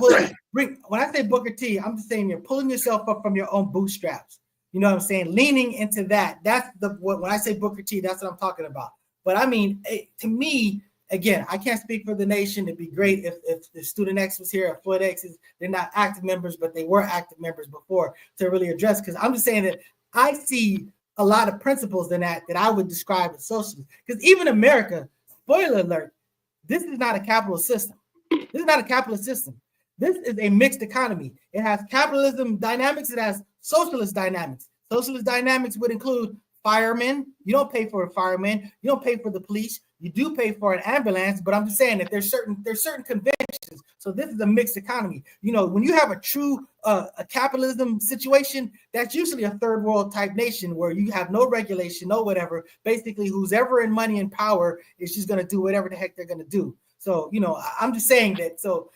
I say Booker T, I'm just saying you're pulling yourself up from your own bootstraps. You know what I'm saying? Leaning into that. That's when I say Booker T, that's what I'm talking about. But I mean, to me, again, I can't speak for the nation. It'd be great if the Student X was here, or Floyd X they're not active members, but they were active members before to really address. Because I'm just saying that I see a lot of principles in that I would describe as socialist. Because even America, spoiler alert, this is not a capitalist system. This is not a capitalist system. This is a mixed economy. It has capitalism dynamics. It has socialist dynamics. Socialist dynamics would include firemen. You don't pay for a fireman. You don't pay for the police. You do pay for an ambulance. But I'm just saying that there's certain conventions. So this is a mixed economy. You know, when you have a true a capitalism situation, that's usually a third world type nation where you have no regulation, no whatever. Basically, who's ever in money and power is just going to do whatever the heck they're going to do. So, you know, I'm just saying that. So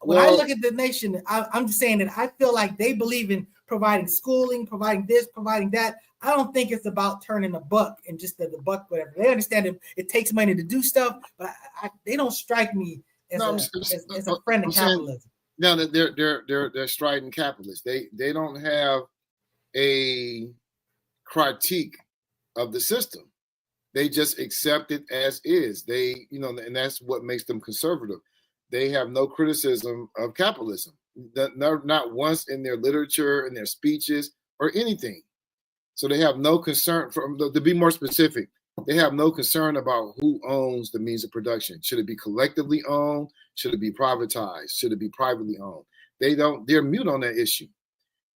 when I look at the nation, I'm just saying that I feel like they believe in providing schooling, providing this, providing that. I don't think it's about turning a buck and just the buck, whatever. They understand it takes money to do stuff, but they don't strike me as a friend of capitalism. No, they're striding capitalists. They don't have a critique of the system. They just accept it as is. They, you know, and that's what makes them conservative. They have no criticism of capitalism, not once in their literature, in their speeches, or anything. So they have no concern, to be more specific, they have no concern about who owns the means of production. Should it be collectively owned? Should it be privatized? Should it be privately owned? They're mute on that issue.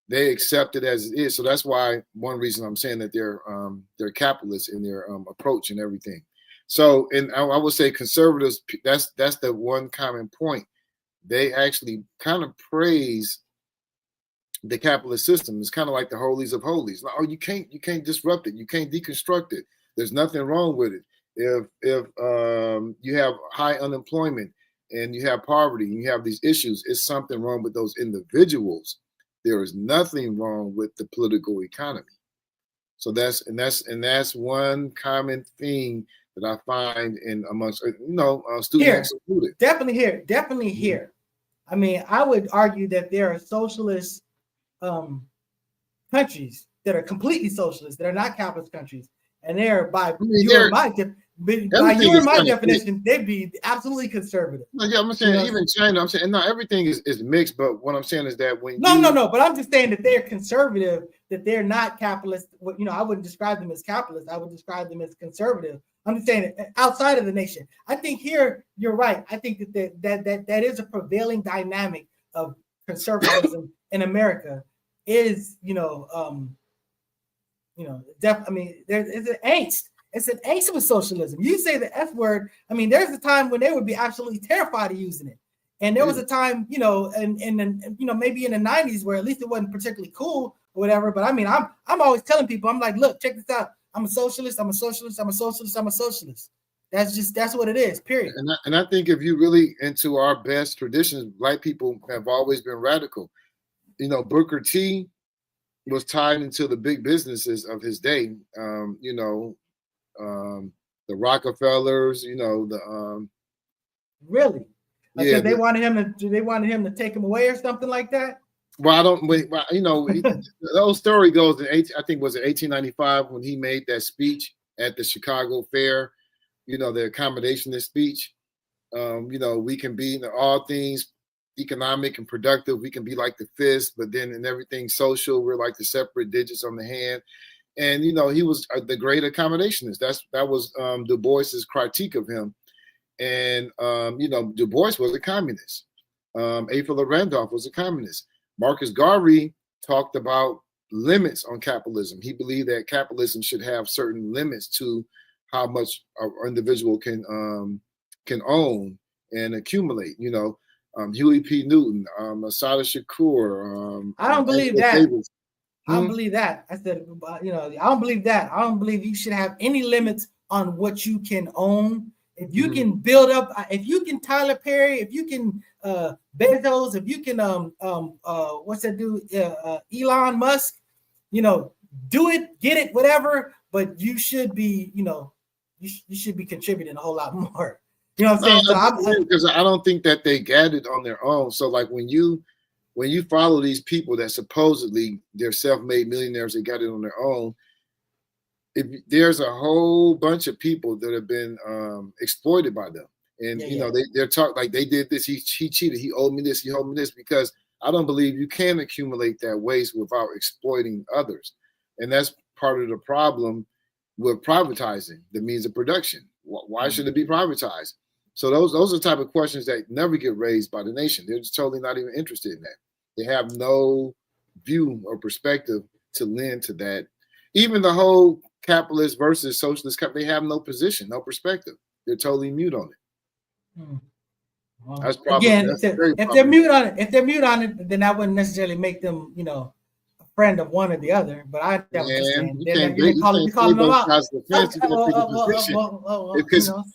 They accept it as it is. So that's why one reason I'm saying that they're capitalists in their approach and everything. So, and I would say conservatives, that's the one common point. They actually kind of praise the capitalist system. It's kind of like the holies of holies. Like, oh, you can't disrupt it. You can't deconstruct it. There's nothing wrong with it. If you have high unemployment and you have poverty and you have these issues, it's something wrong with those individuals. There is nothing wrong with the political economy. So that's one common thing that I find in amongst students included. Definitely here. I mean, I would argue that there are socialist countries that are completely socialist, that are not capitalist countries, and they're by you and my definition, they'd be absolutely conservative. Yeah, I'm saying even China. I'm saying no, everything is mixed. But what I'm saying is that when no, but I'm just saying that they're conservative, that they're not capitalist. You know, I wouldn't describe them as capitalist. I would describe them as conservative. I'm just saying outside of the nation. I think here you're right. I think that is a prevailing dynamic of conservatism in America. Is I mean, there's an angst. It's an angst with socialism. You say the F word. I mean, there's a time when they would be absolutely terrified of using it, and there was a time, maybe in the 90s where at least it wasn't particularly cool or whatever. But I mean, I'm always telling people, I'm like, look, check this out. I'm a socialist. I'm a socialist. I'm a socialist. I'm a socialist. That's what it is. Period. And I think if you really into our best traditions, Black people have always been radical. You know, Booker T was tied into the big businesses of his day. The Rockefellers. Really? Because they wanted him to take him away or something like that. Well, I don't. The whole story goes in I think was it 1895 when he made that speech at the Chicago Fair. The accommodationist speech. We can be in all things economic and productive. We can be like the fist, but then in everything social, we're like the separate digits on the hand. And he was the great accommodationist. That was Du Bois's critique of him. And Du Bois was a communist. A. Philip Randolph was a communist. Marcus Garvey talked about limits on capitalism. He believed that capitalism should have certain limits to how much an individual can own and accumulate. Huey P. Newton, Assata Shakur. I don't believe that. I don't believe that. I said, I don't believe that. I don't believe you should have any limits on what you can own. If you can build up, if you can Tyler Perry, if you can Bezos, if you can what's that dude? Elon Musk, do it, get it, whatever. But you should be, you should be contributing a whole lot more. You know what I'm saying? Because I don't think that they got it on their own. So like when you follow these people that supposedly they're self-made millionaires, they got it on their own. If there's a whole bunch of people that have been exploited by them, and they're talking like they did this. He cheated. He owed me this. He owed me this. Because I don't believe you can accumulate that waste without exploiting others, and that's part of the problem with privatizing the means of production. Why should it be privatized? So those are the type of questions that never get raised by the nation. They're just totally not even interested in that. They have no view or perspective to lend to that. Even the whole capitalist versus socialist, they have no position, no perspective. They're totally mute on it. Well, that's probably again, that's if they're mute on it, then I wouldn't necessarily make them, a friend of one or the other. But I get what you're saying. You calling them out.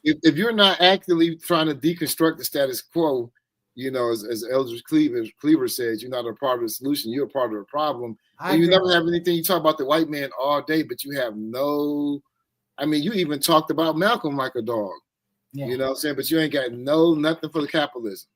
If you're not actively trying to deconstruct the status quo, as Eldridge Cleaver says, you're not a part of the solution, you're a part of the problem. And you never have anything. You talk about the white man all day, but you have no, you even talked about Malcolm like a dog. Yeah. You know what I'm saying? But you ain't got nothing for the capitalism.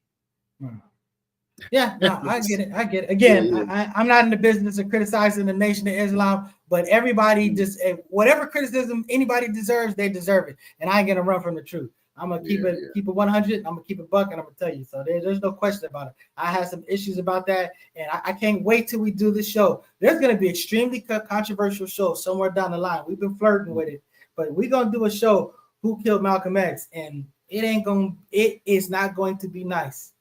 Yeah, no, I get it. Again, I'm not in the business of criticizing the Nation of Islam, but everybody just, whatever criticism anybody deserves, they deserve it. And I ain't gonna run from the truth. I'm gonna keep it 100. I'm gonna keep it buck, and I'm gonna tell you. So there's no question about it. I have some issues about that, and I can't wait till we do this show. There's gonna be extremely controversial show somewhere down the line. We've been flirting with it, but we're gonna do a show. Who killed Malcolm X? And it is not going to be nice.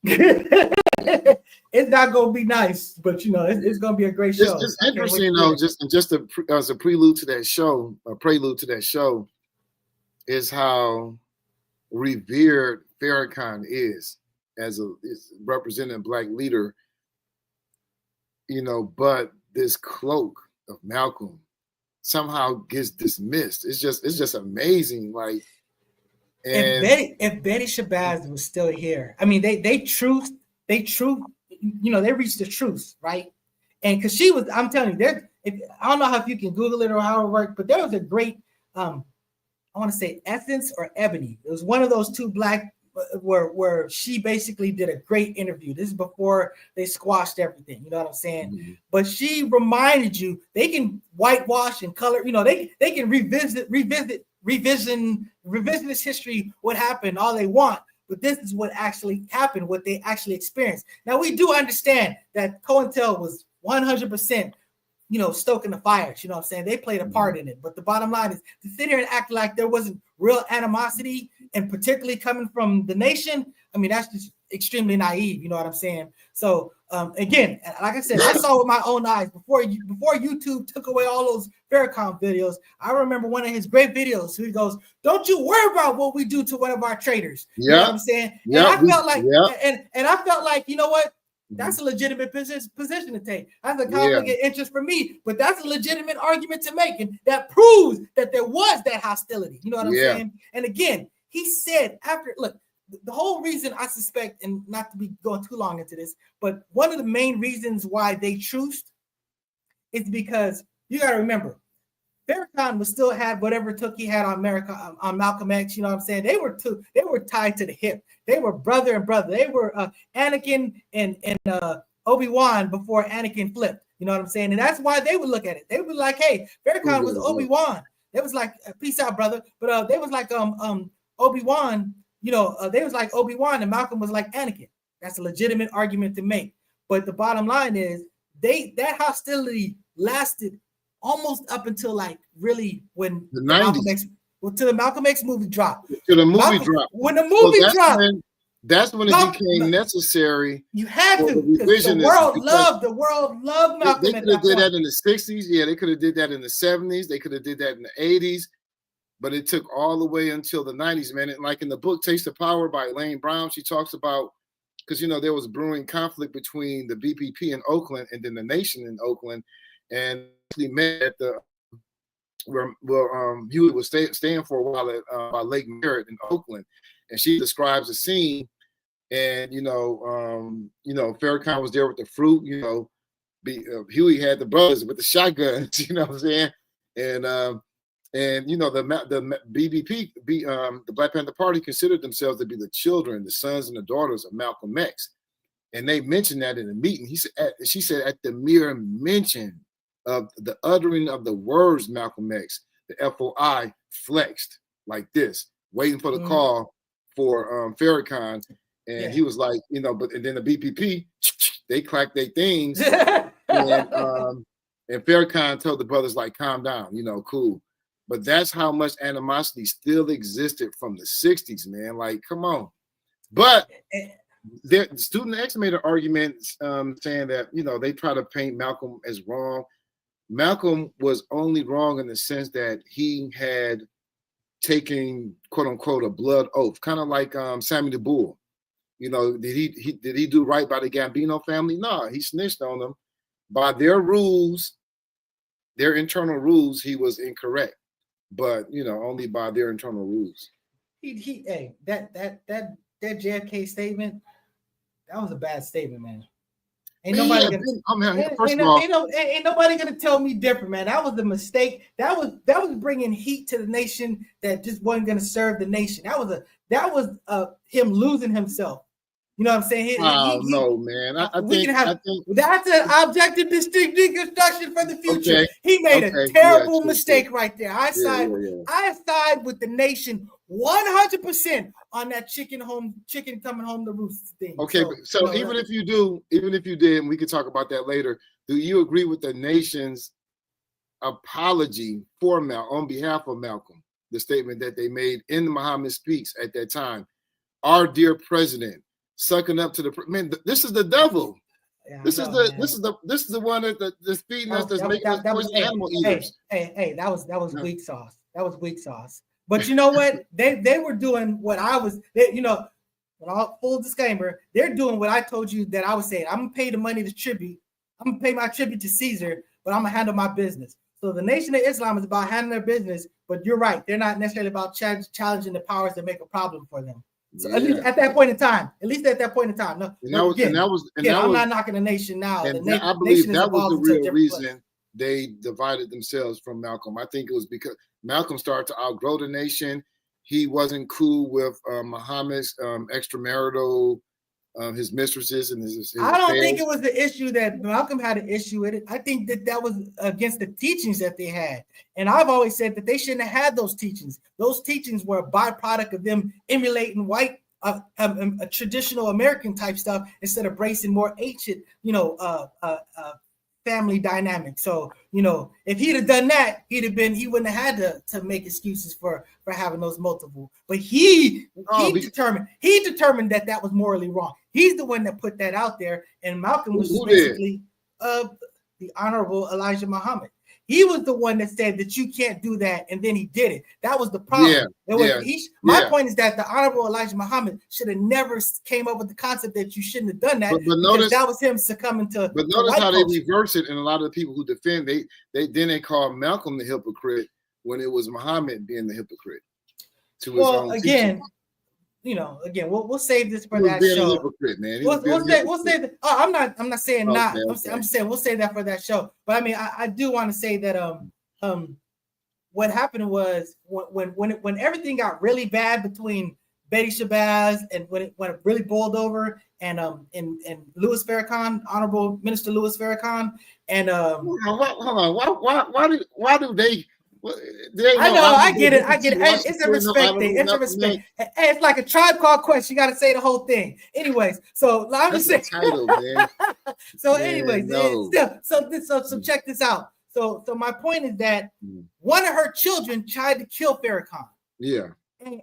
It's not going to be nice, but it's going to be a great show. It's interesting though, just as a prelude to that show, is how revered Farrakhan is as representing a Black leader, but this cloak of Malcolm somehow gets dismissed. It's just amazing. Like, if Betty Shabazz was still here, they reached the truth, right? And because she was, I'm telling you, I don't know if you can Google it or how it worked, but there was a great, I want to say Essence or Ebony. It was one of those two Black where she basically did a great interview. This is before they squashed everything, you know what I'm saying? Mm-hmm. But she reminded you they can whitewash and color, they can revisionist history, what happened, all they want, but this is what actually happened, what they actually experienced. Now we do understand that COINTEL was 100%, stoking the fires, you know what I'm saying? They played a part in it, but the bottom line is to sit here and act like there wasn't real animosity, and particularly coming from the nation, that's just extremely naive, you know what I'm saying? So again, like I said, I saw with my own eyes before YouTube took away all those Farrakhan videos. I remember one of his great videos. He goes, "Don't you worry about what we do to one of our traitors." You know what I'm saying? And I felt like, and I felt like, you know what? That's a legitimate position to take. That's a conflict of interest for me, but that's a legitimate argument to make, and that proves that there was that hostility. You know what I'm saying? And again, he said the whole reason I suspect, and not to be going too long into this, but one of the main reasons why they truced is because you got to remember, Farrakhan was still had whatever took he had on Malcolm X. You know what I'm saying? They were tied to the hip. They were brother and brother. They were Anakin and Obi-Wan before Anakin flipped. You know what I'm saying? And that's why they would look at it. They would be like, "Hey, Farrakhan was Obi-Wan." They was like, "Peace out, brother." But they was like Obi-Wan. They was like Obi-Wan, and Malcolm was like Anakin. That's a legitimate argument to make. But the bottom line is that hostility lasted almost up until really when the 90s. To the Malcolm X movie dropped. To the movie dropped. When the movie dropped, that's when it became necessary. You had to. The world loved Malcolm. They could have did that in the 60s. Yeah, they could have did that in the 70s. They could have did that in the 80s. But it took all the way until the 90s, man. And like in the book Taste of Power by Elaine Brown, she talks about, because there was brewing conflict between the BPP in Oakland and then the Nation in Oakland, and actually met at the where Huey was staying for a while at by Lake Merritt in Oakland, and she describes the scene, and Farrakhan was there with the fruit, Huey had the brothers with the shotguns, you know what I'm saying, and the BBP, the Black Panther Party, considered themselves to be the children, the sons and the daughters of Malcolm X, and they mentioned that in the meeting. She said at the mere mention of the uttering of the words Malcolm X, the FOI flexed like this, waiting for the call for Farrakhan, and he was like, but and then the BPP, they clacked their things, and Farrakhan told the brothers like, calm down, cool. but that's how much animosity still existed from the 60s, man. Like, come on. But the Student X made an argument saying that, you know, they try to paint Malcolm as wrong. Malcolm was only wrong in the sense that he had taken, quote unquote, a blood oath, kind of like Sammy the Bull. You know, did he do right by the Gambino family? No, he snitched on them. By their rules, their internal rules, he was incorrect. But you know, only by their internal rules. Hey, that JFK statement, that was a bad statement, man. Ain't nobody gonna tell me different, man. That was the mistake. That was bringing heat to the nation that just wasn't gonna serve the nation. That was him losing himself. You know what I'm saying? No, man. I think that's an objective deconstruction for the future. Okay, he made a terrible mistake right there. I side with the nation 100% on that chicken coming home to roost thing. Okay, so even if you did, and we could talk about that later, do you agree with the nation's apology for on behalf of Malcolm, the statement that they made in the Muhammad speaks at that time? Our dear president, sucking up to the man. This is the devil. Yeah, this is the one that's feeding us. That's making us poison animal eaters. Hey, that was weak sauce. That was weak sauce. But you know what? they were doing what I was. Full disclaimer, they're doing what I told you that I was saying. I'm gonna pay the money to tribute. I'm gonna pay my tribute to Caesar, but I'm gonna handle my business. So the Nation of Islam is about handling their business. But you're right. They're not necessarily about challenging the powers that make a problem for them. So at least at that point in time. No, I'm not knocking the nation now. I believe that was the real reason they divided themselves from Malcolm. I think it was because Malcolm started to outgrow the nation. He wasn't cool with Muhammad's extramarital, his mistresses and his I don't think it was the issue that Malcolm had an issue with it. I think that was against the teachings that they had. And I've always said that they shouldn't have had those teachings. Those teachings were a byproduct of them emulating white, a traditional American type stuff instead of bracing more ancient, family dynamic. So, if he'd have done that, he wouldn't have had to make excuses for having those multiple. But he determined that was morally wrong. He's the one that put that out there, and Malcolm was basically the Honorable Elijah Muhammad. He was the one that said that you can't do that, and then he did it. That was the problem. My point is that the Honorable Elijah Muhammad should have never came up with the concept that you shouldn't have done that. But notice that was him succumbing to. But notice how they reverse it, and a lot of the people who defend they call Malcolm the hypocrite when it was Muhammad being the hypocrite. We'll save this for that show. We'll save it. I'm not saying not. Okay. I'm saying we'll save that for that show. But I mean, I do want to say that what happened was when everything got really bad between Betty Shabazz and when it really boiled over and Louis Farrakhan, Honorable Minister Louis Farrakhan, and hold on, why do they? I get it. It's a respect thing. It's a respect. Hey, it's like a Tribe Called Quest. You got to say the whole thing. Anyways, so I'm just saying. So check this out. So my point is that one of her children tried to kill Farrakhan. Yeah.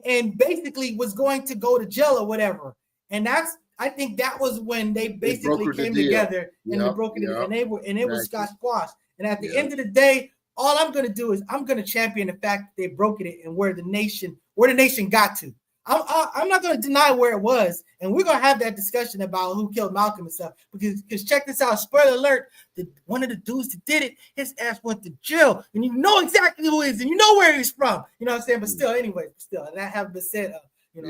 And basically was going to go to jail or whatever. And I think that was when they basically came together and they broke it, and it was got squashed. And at the end of the day, all I'm going to do is I'm going to champion the fact that they broke it and where the nation got to. I'm not going to deny where it was, and we're going to have that discussion about who killed Malcolm and stuff. Because check this out, spoiler alert: one of the dudes that did it, his ass went to jail, and you know exactly who he is, and you know where he's from. You know what I'm saying? But still, and that having been said, we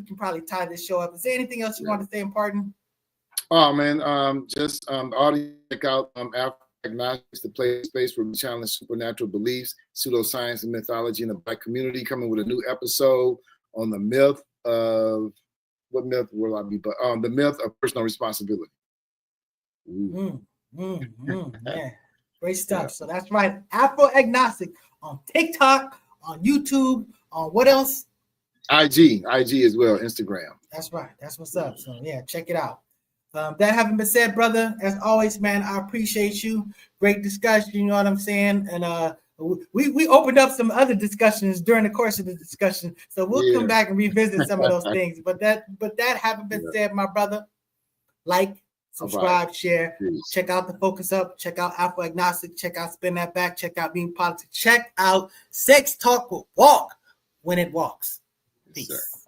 can probably tie this show up. Is there anything else you want to say, Pardon? Oh man, just the audience check out Agnostics, the play space where we challenge supernatural beliefs, pseudoscience, and mythology in the Black community, coming with a new episode on the myth of the myth of personal responsibility. Man. Great stuff. Yeah. So that's right. Afro Agnostic on TikTok, on YouTube, on what else? IG as well, Instagram. That's right. That's what's up. So yeah, check it out. That having been said, brother, as always, man, I appreciate you. Great discussion, you know what I'm saying? And we opened up some other discussions during the course of the discussion, so we'll come back and revisit some of those things. But that having been said, my brother, like, subscribe, share, check out the Focus Up, check out Afro Agnostic, check out Spin That Back, check out Being Politics, check out Sex Talk Will Walk when it walks. Peace.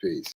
Peace.